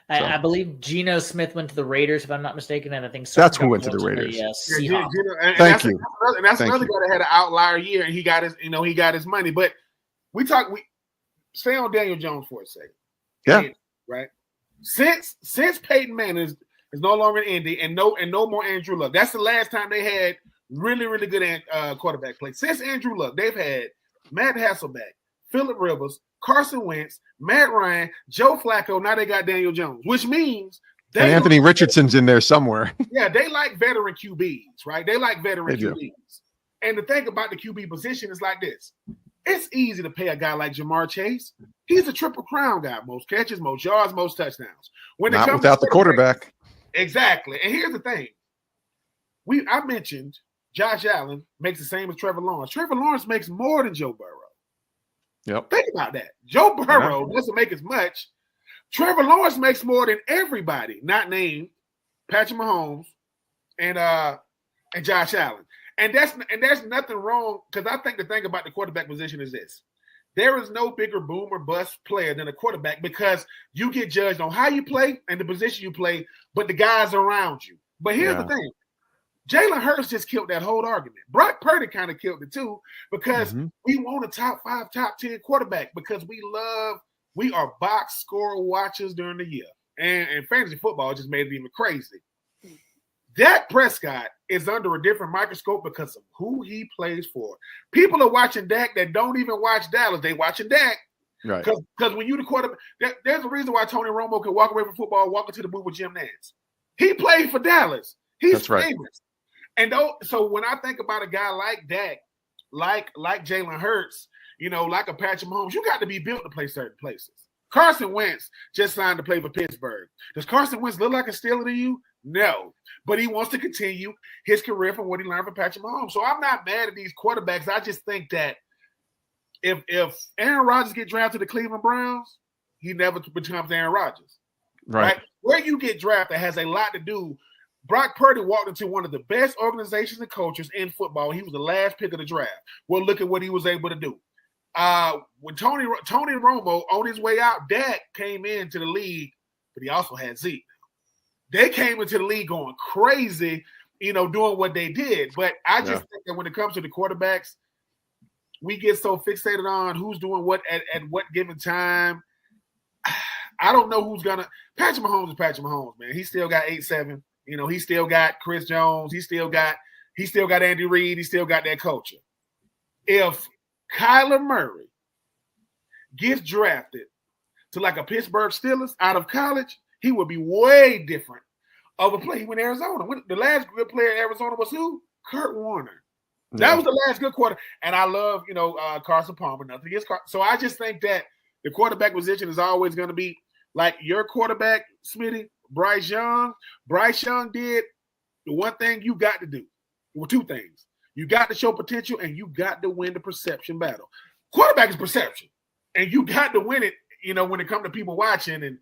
C: I believe Geno Smith went to the Raiders, if I'm not mistaken, and I think
B: that's who went to the Raiders.
C: Seahawks.
A: Thank you. And that's another guy that had an outlier year, and he got his money. But we stay on Daniel Jones for a second.
B: Yeah.
A: Right. Since Peyton Manning is no longer in Indy and no more Andrew Luck. That's the last time they had really, really good quarterback play. Since Andrew Luck, they've had Matt Hasselbeck, Phillip Rivers, Carson Wentz, Matt Ryan, Joe Flacco. Now they got Daniel Jones, which means
B: and Anthony Richardson's in there somewhere.
A: Yeah, they like veteran QBs, right? They like veteran QBs. And the thing about the QB position is like this. It's easy to pay a guy like Jamar Chase. He's a triple crown guy. Most catches, most yards, most touchdowns.
B: Not without the quarterback.
A: Exactly. And here's the thing. I mentioned Josh Allen makes the same as Trevor Lawrence. Trevor Lawrence makes more than Joe Burrow.
B: Yep.
A: Think about that. Joe Burrow doesn't make as much. Trevor Lawrence makes more than everybody, not named Patrick Mahomes and Josh Allen. And there's nothing wrong, because I think the thing about the quarterback position is this. There is no bigger boom or bust player than a quarterback, because you get judged on how you play and the position you play, but the guys around you. But here's the thing. Jalen Hurts just killed that whole argument. Brock Purdy kind of killed it too, because we want a top 5, top 10 quarterback, because we are box score watchers during the year. And fantasy football just made it even crazy. Dak Prescott is under a different microscope because of who he plays for. People are watching Dak that don't even watch Dallas. They watching Dak.
B: Right.
A: Because when you the quarterback, there's a reason why Tony Romo could walk away from football, walk into the booth with Jim Nantz. He played for Dallas. He's famous. And so when I think about a guy like Dak, like Jalen Hurts, like a Patrick Mahomes, you got to be built to play certain places. Carson Wentz just signed to play for Pittsburgh. Does Carson Wentz look like a Steeler to you? No. But he wants to continue his career from what he learned from Patrick Mahomes. So I'm not mad at these quarterbacks. I just think that if Aaron Rodgers get drafted to Cleveland Browns, he never becomes Aaron Rodgers. Right? Where you get drafted has a lot to do. Brock Purdy walked into one of the best organizations and coaches in football. He was the last pick of the draft. Well, look at what he was able to do. When Tony Romo, on his way out, Dak came into the league, but he also had Zeke. They came into the league going crazy, doing what they did. But I just think that when it comes to the quarterbacks, we get so fixated on who's doing what at what given time. I don't know who's gonna. Patrick Mahomes is Patrick Mahomes, man. He still got 8-7. He still got Chris Jones. He still got Andy Reid. He still got that culture. If Kyler Murray gets drafted to like a Pittsburgh Steelers out of college, he would be way different of a player. He went to Arizona. The last good player in Arizona was who? Kurt Warner. That was the last good quarter. And I love, Carson Palmer. Nothing against Carson. So I just think that the quarterback position is always going to be like your quarterback, Smitty, Bryce Young. Bryce Young did the one thing you got to do. Well, two things. You got to show potential and you got to win the perception battle. Quarterback is perception. And you got to win it, when it comes to people watching. And,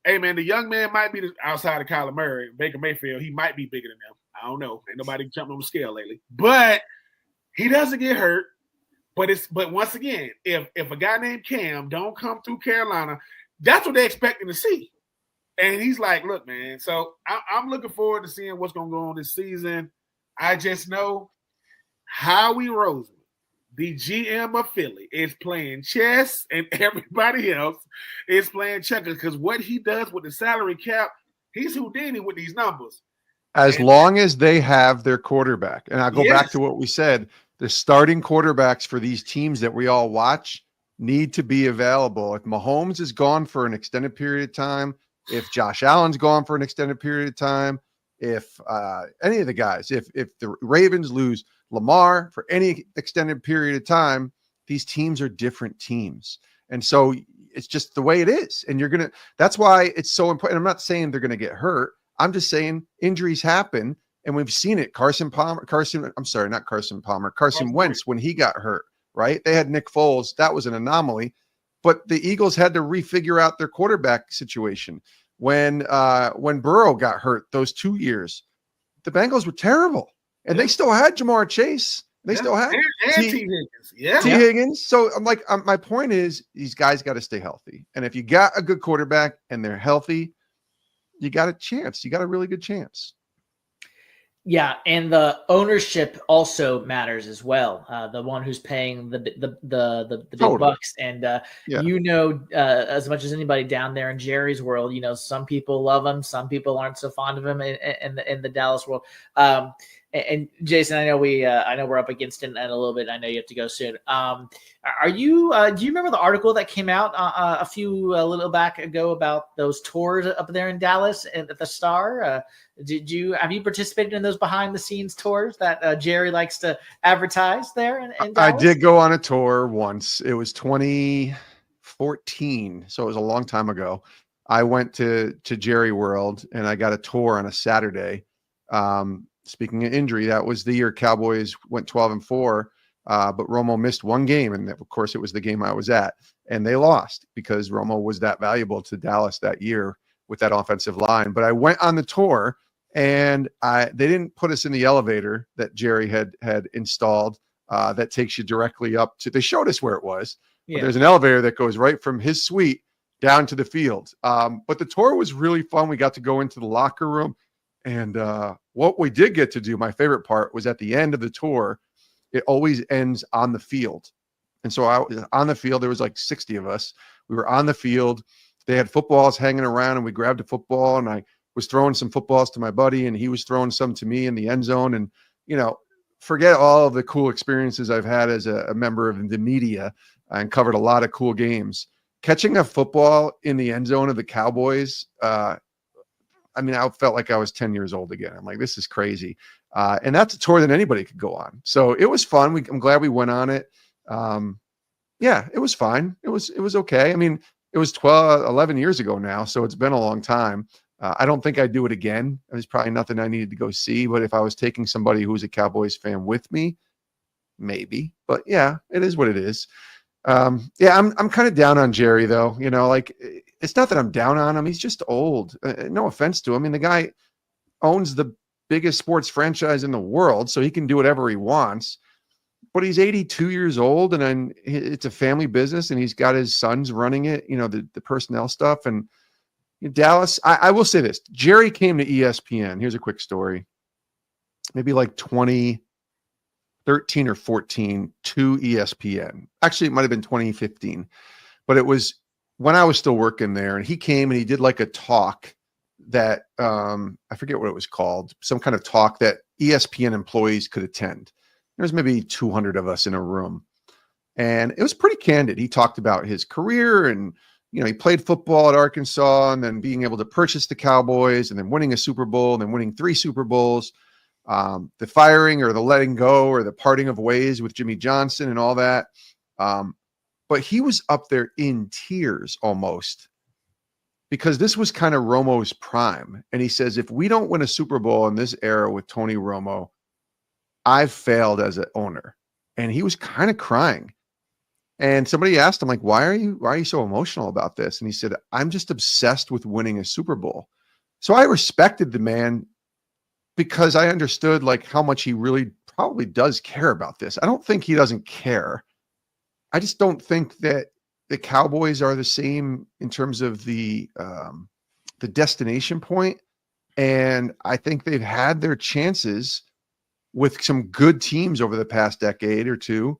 A: hey, man, the young man might be outside of Kyler Murray, Baker Mayfield. He might be bigger than them. I don't know. Ain't nobody jumping on the scale lately. But he doesn't get hurt. But once again, if a guy named Cam don't come through Carolina, that's what they're expecting to see. And he's like, look, man, so I'm looking forward to seeing what's going to go on this season. I just know Howie Roseman, the GM of Philly, is playing chess and everybody else is playing checkers because what he does with the salary cap, he's Houdini with these numbers.
B: As long as they have their quarterback. And I'll go back to what we said. The starting quarterbacks for these teams that we all watch need to be available. If Mahomes is gone for an extended period of time, if Josh Allen's gone for an extended period of time, if any of the guys, if the Ravens lose Lamar for any extended period of time, these teams are different teams. And so it's just the way it is. And that's why it's so important. I'm not saying they're going to get hurt. I'm just saying injuries happen. And we've seen it. Carson Wentz, when he got hurt, right? They had Nick Foles. That was an anomaly. But the Eagles had to refigure out their quarterback situation. When Burrow got hurt those 2 years, the Bengals were terrible. And they still had Jamar Chase. They still had
A: T. Higgins.
B: T. Higgins. So I'm like, my point is these guys got to stay healthy. And if you got a good quarterback and they're healthy, you got a chance. You got a really good chance.
C: Yeah, and the ownership also matters as well. The one who's paying the big bucks, and as much as anybody down there in Jerry's world, some people love him, some people aren't so fond of him in the Dallas world. And Jason, I know we're up against it in a little bit. I know you have to go soon. Do you remember the article that came out a little back ago about those tours up there in Dallas and at the Star? Have you participated in those behind the scenes tours that Jerry likes to advertise there in Dallas?
B: I did go on a tour once. It was 2014, so it was a long time ago. I went to Jerry World and I got a tour on a Saturday. Speaking of injury, that was the year Cowboys went 12-4, but Romo missed one game, and of course it was the game I was at, and they lost because Romo was that valuable to Dallas that year with that offensive line. But I went on the tour, and they didn't put us in the elevator that Jerry had installed that takes you directly up to. They showed us where it was. Yeah. But there's an elevator that goes right from his suite down to the field. But the tour was really fun. We got to go into the locker room. And what we did get to do, my favorite part, was at the end of the tour, it always ends on the field. And so I was on the field. There was like 60 of us. We were on the field. They had footballs hanging around, and we grabbed a football, and I was throwing some footballs to my buddy, and he was throwing some to me in the end zone. And, forget all of the cool experiences I've had as a member of the media and covered a lot of cool games. Catching a football in the end zone of the Cowboys, I felt like I was 10 years old again. I'm like, this is crazy. And that's a tour that anybody could go on. So it was fun. I'm glad we went on it. It was fine. It was okay. It It was 11 years ago now, so it's been a long time. I don't think I'd do it again. There's probably nothing I needed to go see, but if I was taking somebody who's a Cowboys fan with me, maybe. But yeah, it is what it is. Yeah, I'm kind of down on Jerry though. You know, like it's not that I'm down on him. He's just old. No offense to him. I mean, the guy owns the biggest sports franchise in the world, so he can do whatever he wants. But he's 82 years old, and then it's a family business, and he's got his sons running it. You know, the personnel stuff. And Dallas, I will say this: Jerry came to ESPN. Here's a quick story. Maybe like 2013 or 14 to ESPN. Actually, it might have been 2015, but it was when I was still working there. And he came and he did like a talk that I forget what it was called, some kind of talk that ESPN employees could attend. There's maybe 200 of us in a room, and it was pretty candid. He talked about his career, and you know, he played football at Arkansas, and then being able to purchase the Cowboys, and then winning a Super Bowl, and then winning 3 Super Bowls. The firing or the letting go or the parting of ways with Jimmy Johnson and all that. But he was up there in tears almost, because this was kind of Romo's prime. And he says, if we don't win a Super Bowl in this era with Tony Romo, I've failed as an owner. And he was kind of crying. And somebody asked him, like, why are you so emotional about this? And he said, I'm just obsessed with winning a Super Bowl. So I respected the man, because I understood like how much he really probably does care about this. I don't think he doesn't care. I just don't think that the Cowboys are the same in terms of the destination point. And I think they've had their chances with some good teams over the past decade or two,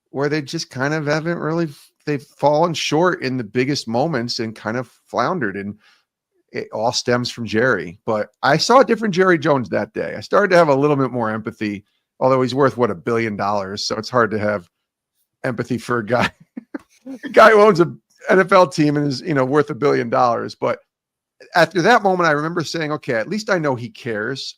B: where they just kind of haven't really, they've fallen short in the biggest moments and kind of floundered. And it all stems from Jerry. But I saw a different Jerry Jones that day. I started to have a little bit more empathy, although he's worth $1 billion. So it's hard to have empathy for a guy who owns an NFL team and is, you know, worth $1 billion. But after that moment, I remember saying, okay, at least I know he cares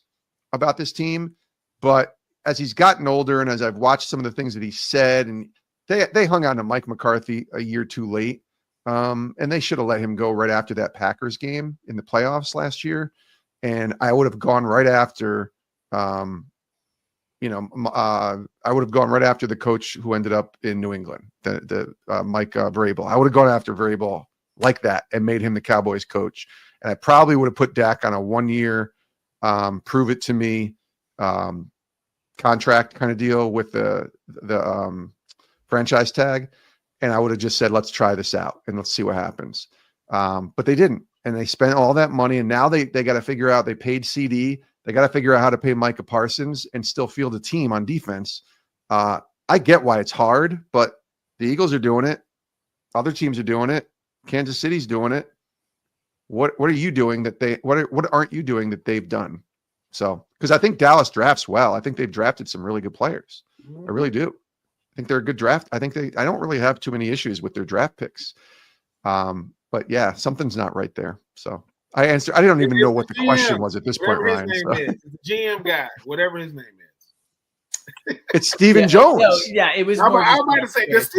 B: about this team. But as he's gotten older, and as I've watched some of the things that he said, and they hung on to Mike McCarthy a year too late. And they should have let him go right after that Packers game in the playoffs last year. And I would have gone right after, I would have gone right after the coach who ended up in New England, the Mike Vrabel. I would have gone after Vrabel like that and made him the Cowboys coach. And I probably would have put Dak on a 1-year, prove it to me contract kind of deal with the franchise tag. And I would have just said, let's try this out and let's see what happens. But they didn't. And they spent all that money. And now they got to figure out, they paid CD. They got to figure out how to pay Micah Parsons and still field a team on defense. I get why it's hard, but the Eagles are doing it. Other teams are doing it. Kansas City's doing it. What are you doing that what aren't you doing that they've done? So, because I think Dallas drafts well. I think they've drafted some really good players. I really do. I think they're a good draft. I don't really have too many issues with their draft picks. But yeah, something's not right there. So I don't even know what the question was at this point, Ryan.
A: The GM guy, whatever his name is.
B: It's Stephen Jones.
C: No, yeah, it was.
A: I was about to say, does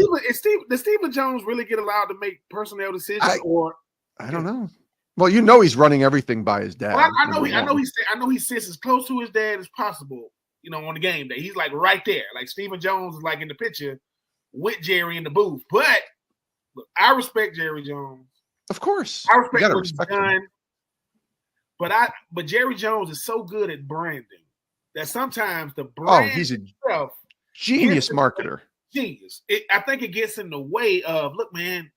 A: Stephen Jones really get allowed to make personnel decisions?
B: I don't know. Well, you know, he's running everything by his dad.
A: Well, I know he sits as close to his dad as possible. You know, on the game day, he's like right there. Like Stephen Jones is like in the picture with Jerry in the booth. But look, I respect Jerry Jones.
B: Of course,
A: I respect what he's done. But Jerry Jones is so good at branding that sometimes the brand
B: he's a genius marketer.
A: Genius. I think it gets in the way of, look, man,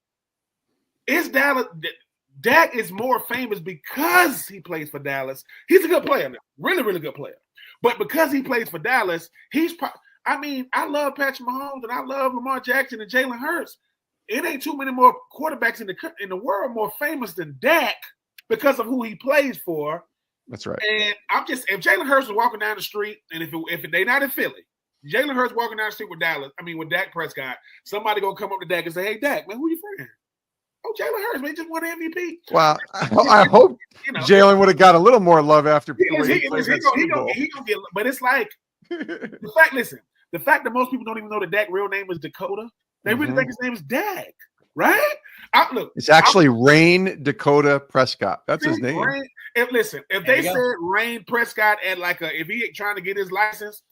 A: it's Dallas. Dak is more famous because he plays for Dallas. He's a good player now. Really, really good player. But because he plays for Dallas, I love Patrick Mahomes and I love Lamar Jackson and Jalen Hurts. It ain't too many more quarterbacks in the world more famous than Dak because of who he plays for.
B: That's right.
A: And if Jalen Hurts was walking down the street, and if they not in Philly, Jalen Hurts walking down the street with Dak Prescott, somebody gonna come up to Dak and say, "Hey, Dak, man, who you friend?" Oh, Jalen Hurts, man, just won MVP.
B: Well, I hope Jalen would have got a little more love after
A: he gonna get. But it's like the fact that most people don't even know that Dak's real name is Dakota. They really think his name is Dak, right? Look,
B: It's actually Rain Dakota Prescott. That's his name.
A: Rain, listen, if they said Rain Prescott at if he trying to get his license,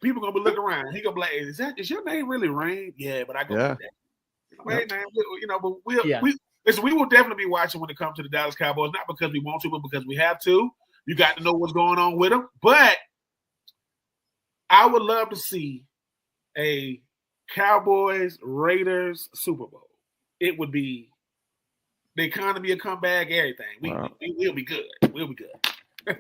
A: people gonna be looking around. He gonna be like, is your name really Rain? Yeah, but I go with that. Wait, man, but we will definitely be watching when it comes to the Dallas Cowboys, not because we want to, but because we have to. You got to know what's going on with them. But I would love to see a Cowboys Raiders Super Bowl. It would be the economy, a comeback, everything. We'll be good. We'll be good.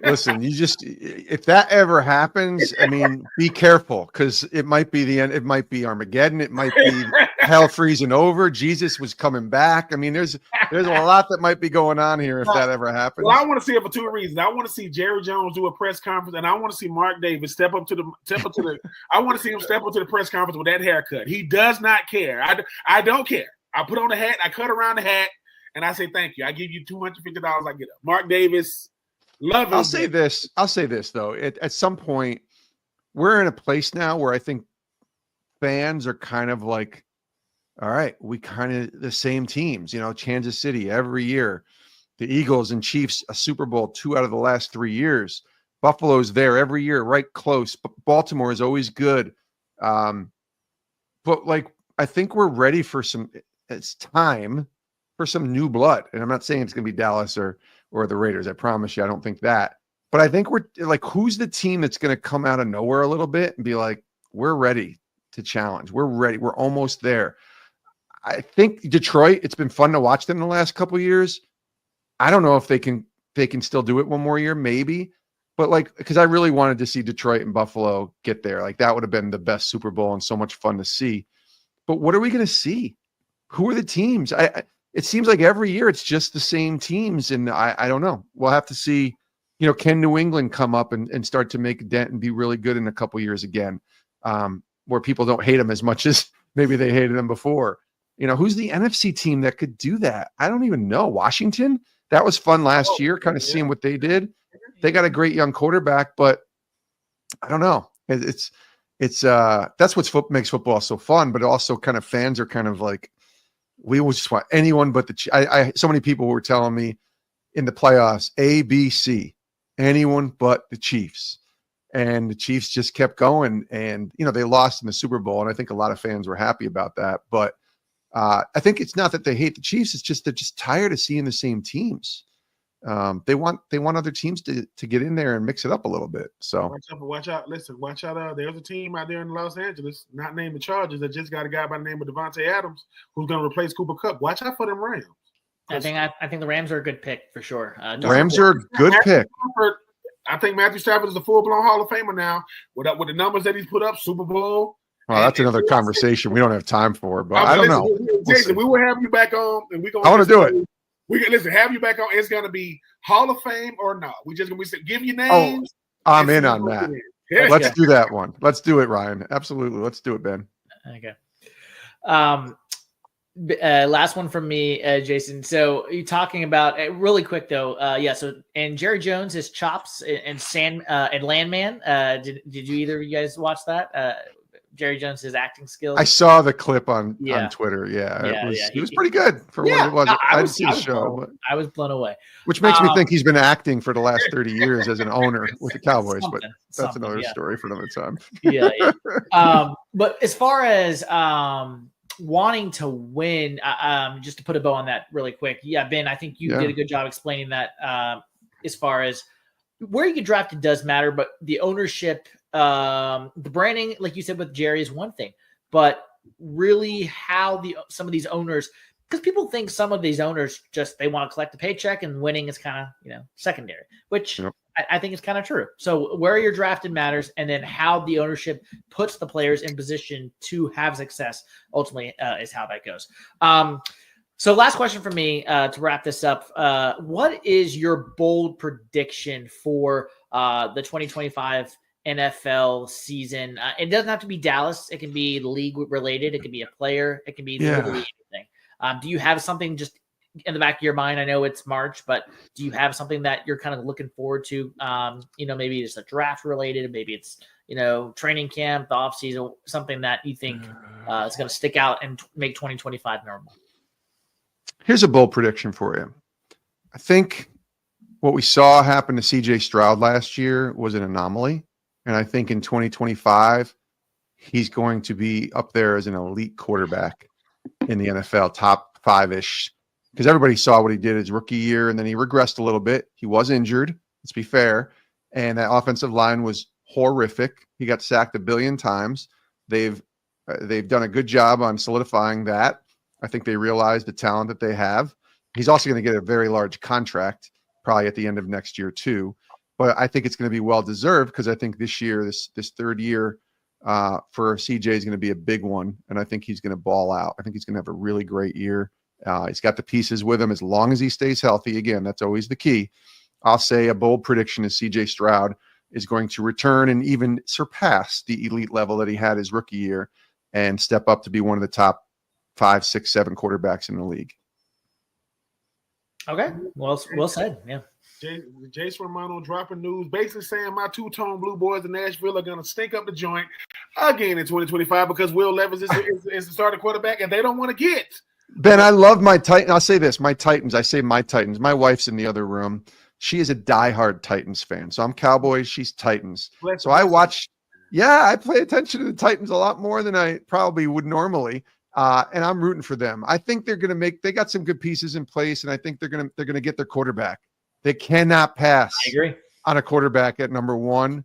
B: Listen, if that ever happens, I mean, be careful because it might be the end. It might be Armageddon. It might be hell freezing over. Jesus was coming back. I mean, there's a lot that might be going on here if that ever happens.
A: Well, I want to see it for two reasons. I want to see Jerry Jones do a press conference, and I want to see Mark Davis step up to the. I want to see him step up to the press conference with that haircut. He does not care. I don't care. I put on the hat. I cut around the hat, and I say thank you. I give you $250. I get up. Mark Davis. Love him.
B: I'll say this though. At some point, we're in a place now where I think fans are kind of like, all right, we kind of the same teams, Kansas City every year, the Eagles and Chiefs, a Super Bowl 2 out of the last 3 years. Buffalo's there every year, right close. Baltimore is always good. But I think we're ready for it's time for some new blood. And I'm not saying it's going to be Dallas or the Raiders. I promise you, I don't think that. But I think we're like, who's the team that's going to come out of nowhere a little bit and be like, we're ready to challenge. We're ready. We're almost there. I think Detroit, it's been fun to watch them the last couple of years. I don't know if they can still do it one more year, maybe. But because I really wanted to see Detroit and Buffalo get there. Like that would have been the best Super Bowl and so much fun to see. But what are we going to see? Who are the teams? It seems like every year it's just the same teams, and I don't know. We'll have to see, can New England come up and start to make a dent and be really good in a couple years again, where people don't hate them as much as maybe they hated them before. Who's the NFC team that could do that? I don't even know. Washington? That was fun last year, kind of seeing what they did. They got a great young quarterback, but I don't know. It's that's what makes football so fun, but also kind of fans are kind of like, we will just want anyone but so many people were telling me in the playoffs, A, B, C, anyone but the Chiefs. And the Chiefs just kept going. And, they lost in the Super Bowl. And I think a lot of fans were happy about that. But I think it's not that they hate the Chiefs. It's just they're just tired of seeing the same teams. They want other teams to get in there and mix it up a little bit. So
A: watch out. Listen, watch out. There's a team out there in Los Angeles, not named the Chargers, that just got a guy by the name of Devontae Adams who's going to replace Cooper Kupp. Watch out for them Rams.
C: I think the Rams are a good pick for sure.
B: Rams are a good pick.
A: I think Matthew Stafford is a full-blown Hall of Famer now. With the numbers that he's put up, Super Bowl.
B: Well, that's another conversation we don't have time for, but I don't know.
A: Jason, we will have you back on, and we're going
B: I want to do it.
A: We can have you back on. It's gonna be Hall of Fame or not. We just gonna give you names.
B: Oh, I'm in on that. Yeah, let's do that one. Let's do it, Ryan. Absolutely. Let's do it, Ben.
C: Okay. Last one from me, Jason. So you talking about really quick though. So and Jerry Jones, his chops and Landman. Did you either of you guys watch that? Jerry Jones' acting skills.
B: I saw the clip on Twitter. He was pretty good for what it was. I didn't see the show. But
C: I was blown away.
B: Which makes me think he's been acting for the last 30 years as an owner with the Cowboys, but that's another story for another time.
C: But as far as wanting to win, just to put a bow on that really quick. Yeah, Ben, I think you did a good job explaining that as far as where you get drafted does matter, but the ownership, the branding, like you said with Jerry, is one thing, but really how some of these owners, because people think some of these owners they want to collect a paycheck and winning is kind of secondary, which I think is kind of true. So where you're drafted matters, and then how the ownership puts the players in position to have success ultimately is how that goes. So last question for me to wrap this up. What is your bold prediction for the 2025 NFL season? It doesn't have to be Dallas. It can be league related. It can be a player. It can be literally anything. Do you have something just in the back of your mind? I know it's March, but do you have something that you're kind of looking forward to? Maybe it's a draft related. Maybe it's, training camp, the off season, something that you think is going to stick out and make 2025 normal.
B: Here's a bold prediction for you. I think what we saw happen to CJ Stroud last year was an anomaly. And I think in 2025, he's going to be up there as an elite quarterback in the NFL, top 5-ish, because everybody saw what he did his rookie year, and then he regressed a little bit. He was injured, let's be fair, and that offensive line was horrific. He got sacked a billion times. They've done a good job on solidifying that. I think they realize the talent that they have. He's also going to get a very large contract probably at the end of next year too. But I think it's going to be well-deserved because I think this year, this third year for CJ is going to be a big one. And I think he's going to ball out. I think he's going to have a really great year. He's got the pieces with him as long as he stays healthy. Again, that's always the key. I'll say a bold prediction is CJ Stroud is going to return and even surpass the elite level that he had his rookie year and step up to be one of the top 5, 6, 7 quarterbacks in the league.
C: Okay. Well said. Yeah.
A: Jason Romano dropping news, basically saying my two-tone blue boys in Nashville are going to stink up the joint again in 2025 because Will Levis is the starting quarterback, and they don't want to get.
B: Ben, I love my Titans. I'll say this, my Titans. I say my Titans. My wife's in the other room. She is a diehard Titans fan. So I'm Cowboys. She's Titans. So I watch. Yeah, I pay attention to the Titans a lot more than I probably would normally. And I'm rooting for them. I think they're going to they got some good pieces in place, and I think they're going to get their quarterback. They cannot pass on a quarterback at number 1,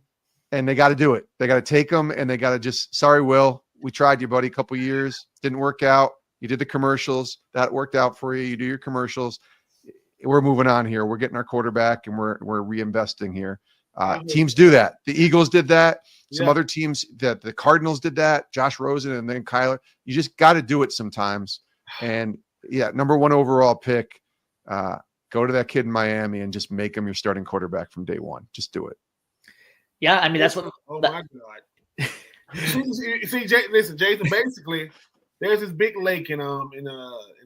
B: and they got to do it. They got to take them, and they got to just, sorry, Will, we tried you, buddy, a couple years. Didn't work out. You did the commercials. That worked out for you. You do your commercials. We're moving on here. We're getting our quarterback, and we're reinvesting here. Teams do that. The Eagles did that. Some other teams, that the Cardinals did that. Josh Rosen and then Kyler. You just got to do it sometimes. And yeah, number 1 overall pick. Go to that kid in Miami and just make him your starting quarterback from day 1. Just do it.
C: Yeah, I mean that's what.
A: Oh my God! see, listen, Jason. Basically, there's this big lake in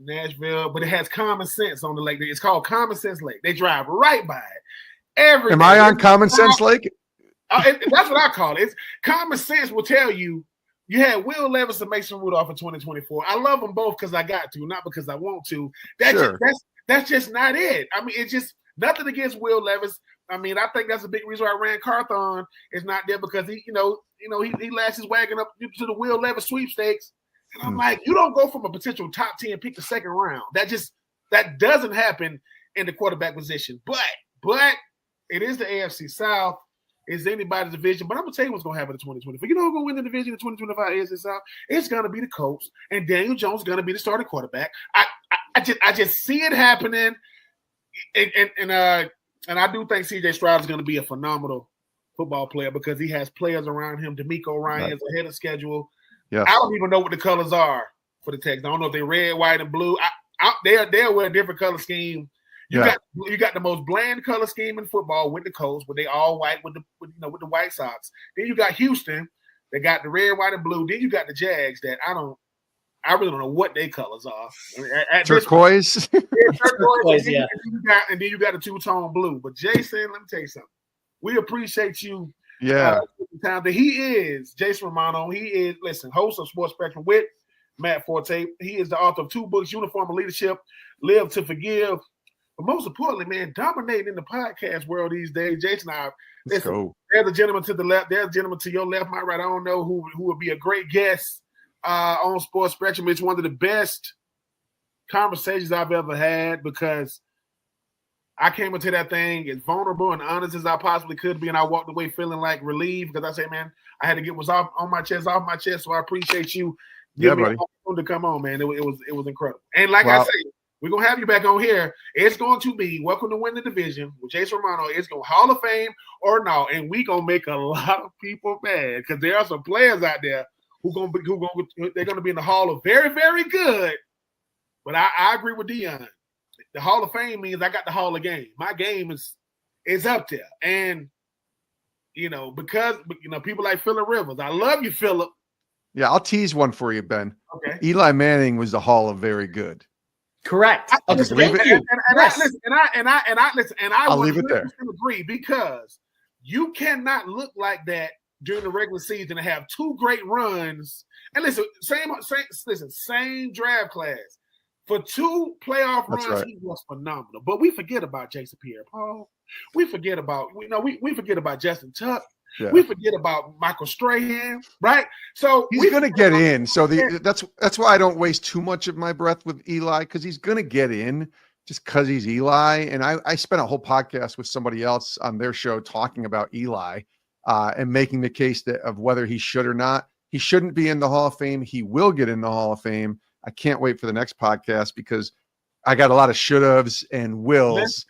A: Nashville, but it has Common Sense on the lake. It's called Common Sense Lake. They drive right by it.
B: Am I on Common Sense Lake?
A: That's what I call it. It's Common Sense will tell you had Will Levis and Mason Rudolph in 2024. I love them both because I got to, not because I want to. That's just not it. I mean, it's just nothing against Will Levis. I mean, I think that's a big reason why Rand Carthon is not there because he lashed his wagon up to the Will Levis sweepstakes. And I'm like, you don't go from a potential top 10 pick to second round. That doesn't happen in the quarterback position. But it is the AFC South. It's anybody's division. But I'm gonna tell you what's gonna happen in 2024. You know who's gonna win the division in 2025 AFC South? It's gonna be the Colts, and Daniel Jones is gonna be the starting quarterback. I just see it happening, and I do think CJ Stroud is going to be a phenomenal football player because he has players around him. D'Amico Ryan's ahead of schedule. Yeah. I don't even know what the colors are for the Texans. I don't know if they're red, white, and blue. They'll wear a different color scheme. You got the most bland color scheme in football with the Colts, but they all white with the White Sox. Then you got Houston. They got the red, white, and blue. Then you got the Jags that I really don't know what their colors are.
B: Turquoise.
A: Turquoise, and then you got a two-tone blue. But Jason, let me tell you something. We appreciate you.
B: Yeah.
A: Time that he is Jason Romano. He is, host of Sports Spectrum with Matt Forte. He is the author of 2 books, Uniform of Leadership, Live to Forgive. But most importantly, man, dominating in the podcast world these days. Jason, there's a gentleman to the left. There's a gentleman to your left, my right. I don't know who would be a great guest on Sports Spectrum. It's one of the best conversations I've ever had because I came into that thing as vulnerable and honest as I possibly could be, and I walked away feeling like relieved because I said, man, I had to get what's off my chest. So I appreciate you giving me the opportunity to come on, man. It was incredible. And like I say, we're gonna have you back on here. It's going to be Welcome to Win the Division with Jason Romano. It's going Hall of Fame or no, and we gonna make a lot of people mad because there are some players out there they're gonna be in the Hall of very, very good. But I agree with Dion. The Hall of Fame means I got the Hall of Game. My game is up there. And because people like Phillip Rivers. I love you, Phillip.
B: Yeah, I'll tease one for you, Ben.
A: Okay.
B: Eli Manning was the Hall of Very Good.
C: Correct.
A: I'll leave it there. Agree because you cannot look like that during the regular season and have 2 great runs. And listen, same draft class. For 2 playoff
B: That's
A: runs,
B: right.
A: he was phenomenal. But we forget about Jason Pierre-Paul. We forget about we forget about Justin Tuck.
B: Yeah.
A: We forget about Michael Strahan, right? So
B: he's going to get in. So that's why I don't waste too much of my breath with Eli, because he's going to get in just because he's Eli. And I spent a whole podcast with somebody else on their show talking about Eli and making the case of whether he should or not. He shouldn't be in the Hall of Fame. He will get in the Hall of Fame. I can't wait for the next podcast because I got a lot of should-haves and wills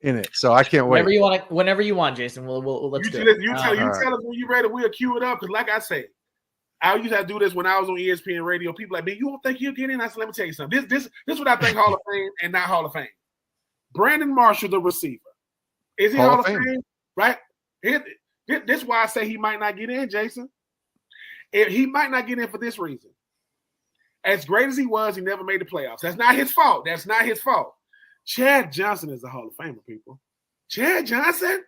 B: in it. So I can't wait.
C: Whenever you want, Jason. Let's do
A: it.
C: it.
A: You tell us when you're ready. We'll cue it up. Because like I say, I used to do this when I was on ESPN radio. People like, man, you don't think you'll get in? I said, let me tell you something. This is what I think Hall of Fame and not Hall of Fame. Brandon Marshall, the receiver. Is he Hall of Fame? Right? This is why I say he might not get in, Jason. He might not get in for this reason. As great as he was, he never made the playoffs. That's not his fault. Chad Johnson is a Hall of Famer, people. Chad Johnson?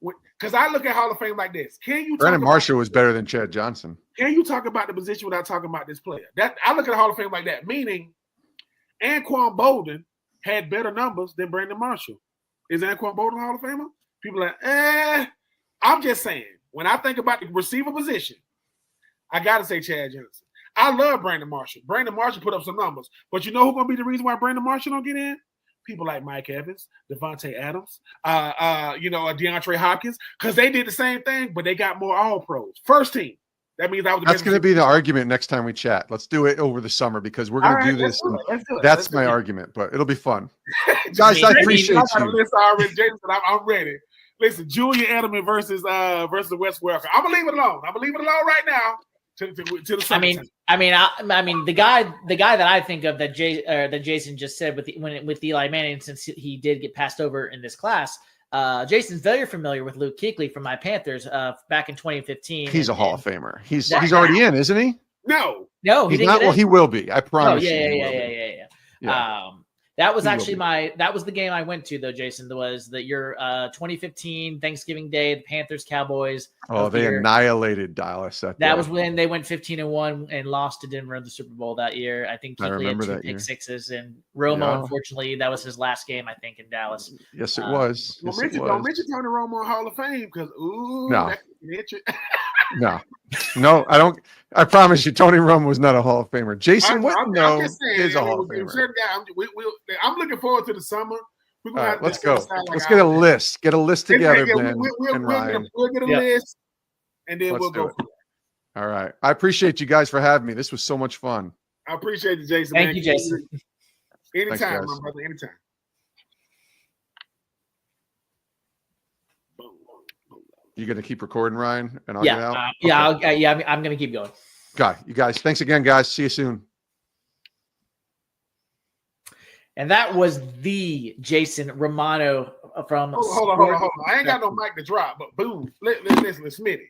A: Because I look at Hall of Fame like this.
B: Brandon Marshall was better than Chad Johnson.
A: Can you talk about the position without talking about this player? I look at the Hall of Fame like that, meaning Anquan Bolden had better numbers than Brandon Marshall. Is Anquan Bolden a Hall of Famer? People are like, I'm just saying, when I think about the receiver position, I got to say Chad Johnson. I love Brandon Marshall. Brandon Marshall put up some numbers. But you know who's going to be the reason why Brandon Marshall don't get in? People like Mike Evans, Devontae Adams, DeAndre Hopkins, because they did the same thing, but they got more All-Pros. First team. That means
B: that's going to be the argument next time we chat. Let's do it over the summer because we're going to do this. That's my argument, but it'll be fun. Guys, I appreciate you.
A: Jason, I'm ready. Listen, Julian Edelman versus Wes Welker. I'm gonna leave it alone. Right now. To the
C: I mean, the guy that I think of that Jason just said with Eli Manning, since he did get passed over in this class. Jason's very familiar with Luke Kuechly from my Panthers back in 2015.
B: He's a Hall of Famer. He's already in, isn't he?
A: No,
B: he's not. Well, he will be. I promise.
C: Yeah. That was actually that was the game I went to though, Jason. Was the year 2015 Thanksgiving Day, the Panthers Cowboys.
B: Oh, they annihilated Dallas.
C: That was when they went 15-1 and lost to Denver in the Super Bowl that year. I think Kuechly had 2 pick sixes, and Romo, unfortunately, that was his last game, I think, in Dallas.
B: Yes, it was.
A: Don't mention Tony Romo in Hall of Fame because
B: no, I don't. I promise you, Tony Romo was not a Hall of Famer. Jason Witten, is a Hall of Famer.
A: I'm looking forward to the summer.
B: All right, let's go. Let's get a list. Get a list together, Ben and Ryan.
A: We'll get a list, and then we'll go.
B: All right. I appreciate you guys for having me. This was so much fun.
A: I appreciate you, Jason.
C: Thank you, Jason.
A: Anytime, my brother. Anytime.
B: You going to keep recording, Ryan? And I'll get out?
C: I'm going to keep going.
B: Got it. You guys. Thanks again, guys. See you soon.
C: And that was the Jason Romano from.
A: Hold on. I ain't got no mic to drop, but boom. Listen, Smitty.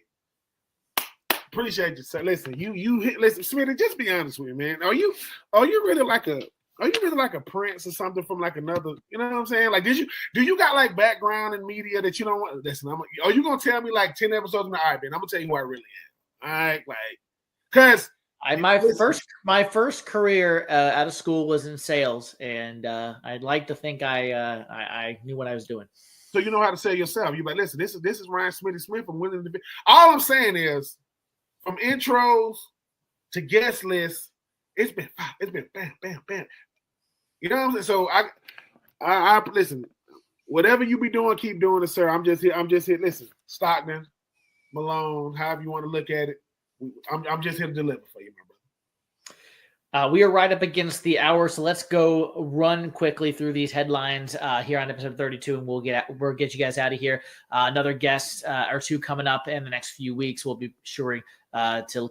A: Appreciate you. So listen, listen, Smitty. Just be honest with me, man. Are you really like a Prince or something from like another? You know what I'm saying? Like, do you got like background in media that you don't want? Listen, are you gonna tell me like 10 episodes? All right, Ben. I'm gonna tell you who I really am. All right, like, because.
C: My first career out of school was in sales, and I'd like to think I knew what I was doing.
A: So you know how to sell yourself. You're like, listen, this is Ryan Smitty Smith. I'm willing to be. All I'm saying is, from intros to guest lists, it's been bam, bam, bam. You know what I'm saying? So I listen. Whatever you be doing, keep doing it, sir. I'm just here. Listen, Stockton, Malone, however you want to look at it. I'm just here to deliver for you, my brother.
C: We are right up against the hour, so let's go run quickly through these headlines here on episode 32, and we'll get you guys out of here. Another guest or two coming up in the next few weeks. We'll be sure to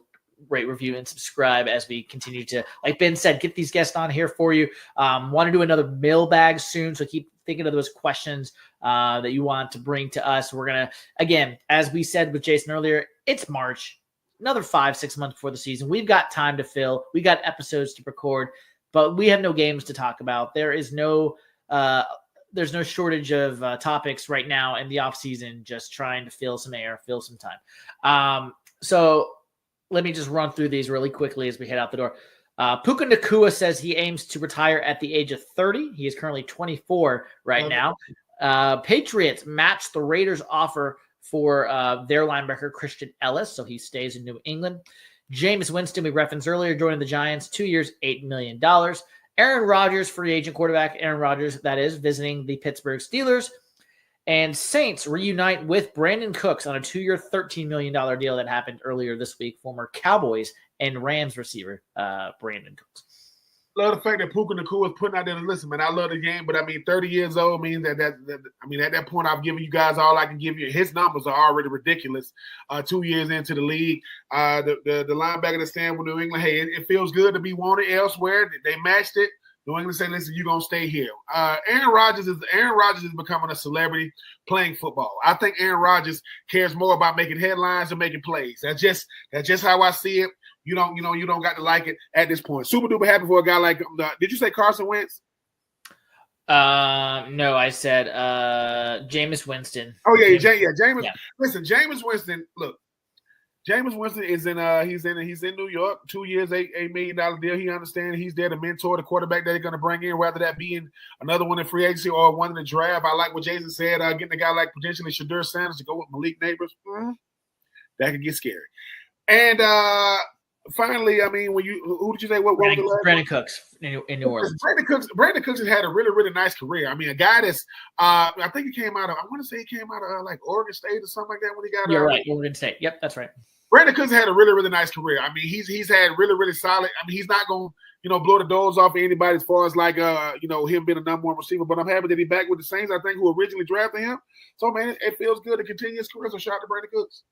C: rate, review, and subscribe as we continue to, like Ben said, get these guests on here for you. Want to do another mailbag soon, so keep thinking of those questions that you want to bring to us. We're going to, again, as we said with Jason earlier, it's March. Another 5-6 months before the season. We've got time to fill. We got episodes to record, but we have no games to talk about. There's no shortage of topics right now in the off season, just trying to fill some air, fill some time. So let me just run through these really quickly as we head out the door. Puka Nacua says he aims to retire at the age of 30. He is currently 24 right now. Patriots match the Raiders' offer for their linebacker, Christian Ellis, so he stays in New England. Jameis Winston, we referenced earlier, joining the Giants, 2 years, $8 million. Aaron Rodgers, free agent quarterback. Aaron Rodgers, that is, visiting the Pittsburgh Steelers. And Saints reunite with Brandon Cooks on a 2-year, $13 million deal that happened earlier this week. Former Cowboys and Rams receiver, Brandon Cooks.
A: Love the fact that Puka Nacua is putting out there. Listen, man, I love the game, but I mean, 30 years old means that at that point, I've given you guys all I can give you. His numbers are already ridiculous. 2 years into the league, the linebacker that's staying with New England, hey, it feels good to be wanted elsewhere. They matched it. New England said, "Listen, you're gonna stay here." Aaron Rodgers is becoming a celebrity playing football. I think Aaron Rodgers cares more about making headlines than making plays. That's just how I see it. You don't got to like it at this point. Super duper happy for a guy like did you say Carson Wentz?
C: No, I said Jameis Winston.
A: Oh yeah, Jameis.
C: Yeah.
A: Listen, Jameis Winston. Look, Jameis Winston is he's in New York. 2 years, $8 million deal. He understands he's there to mentor the quarterback that they're going to bring in, whether that be in another one in free agency or one in the draft. I like what Jason said. Getting a guy like potentially Shadur Sanders to go with Malik Neighbors. That could get scary. And finally, I mean, who did you say? What was the last
C: Brandon Cooks in New Orleans.
A: Brandon Cooks has had a really, really nice career. I mean, a guy that's I think he came out of like Oregon State or something like that when he got.
C: You're right, Oregon State. Yep, that's right.
A: Brandon Cooks had a really, really nice career. I mean, he's had really, really solid. I mean, he's not going to blow the doors off of anybody as far as like him being a number one receiver. But I'm happy that he's back with the Saints, I think, who originally drafted him. So man, it feels good to continue his career. So shout out to Brandon Cooks.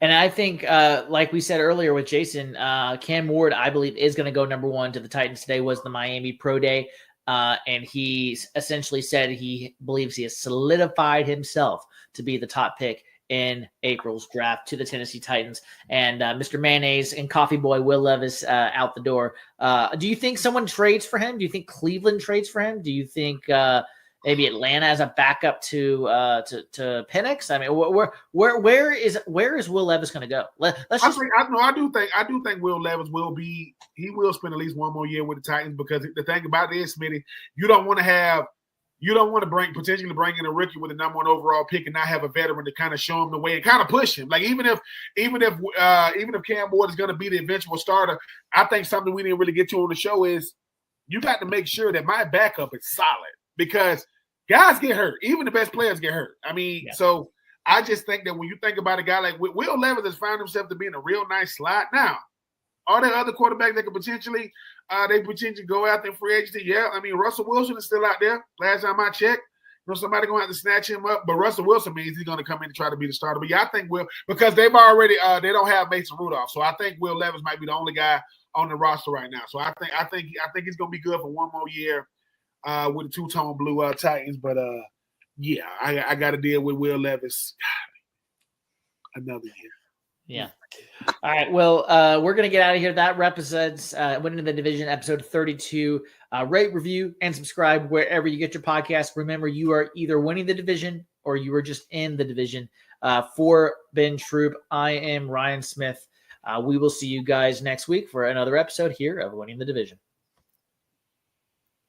C: And I think, like we said earlier with Jason, Cam Ward, I believe, is going to go number one to the Titans. Today was the Miami Pro Day. And he essentially said he believes he has solidified himself to be the top pick in April's draft to the Tennessee Titans. And Mr. Mayonnaise and Coffee Boy Will Levis out the door. Do you think someone trades for him? Do you think Cleveland trades for him? Do you think maybe Atlanta as a backup to Penix? I mean, where is Will Levis going to go?
A: I do think Will Levis will spend at least one more year with the Titans, because the thing about it is, Smitty, you don't want to potentially bring in a rookie with a number one overall pick and not have a veteran to kind of show him the way and kind of push him. Like even if Cam Ward is going to be the eventual starter, I think something we didn't really get to on the show is you got to make sure that my backup is solid, because guys get hurt. Even the best players get hurt. I mean, So I just think that when you think about a guy like Will Levis has found himself to be in a real nice slot. Now, are there other quarterbacks that could potentially go out there in free agency? Yeah, I mean, Russell Wilson is still out there. Last time I checked, somebody going to have to snatch him up. But Russell Wilson means he's going to come in and try to be the starter. But yeah, I think because they've already they don't have Mason Rudolph, so I think Will Levis might be the only guy on the roster right now. So I think he's going to be good for one more year with the two-tone blue Titans. But yeah, I got to deal with Will Levis another year.
C: Yeah. All right. Well, we're going to get out of here. That represents Winning the Division, episode 32. Rate, review, and subscribe wherever you get your podcast. Remember, you are either winning the division or you are just in the division. For Ben Troupe, I am Ryan Smith. We will see you guys next week for another episode here of Winning the Division.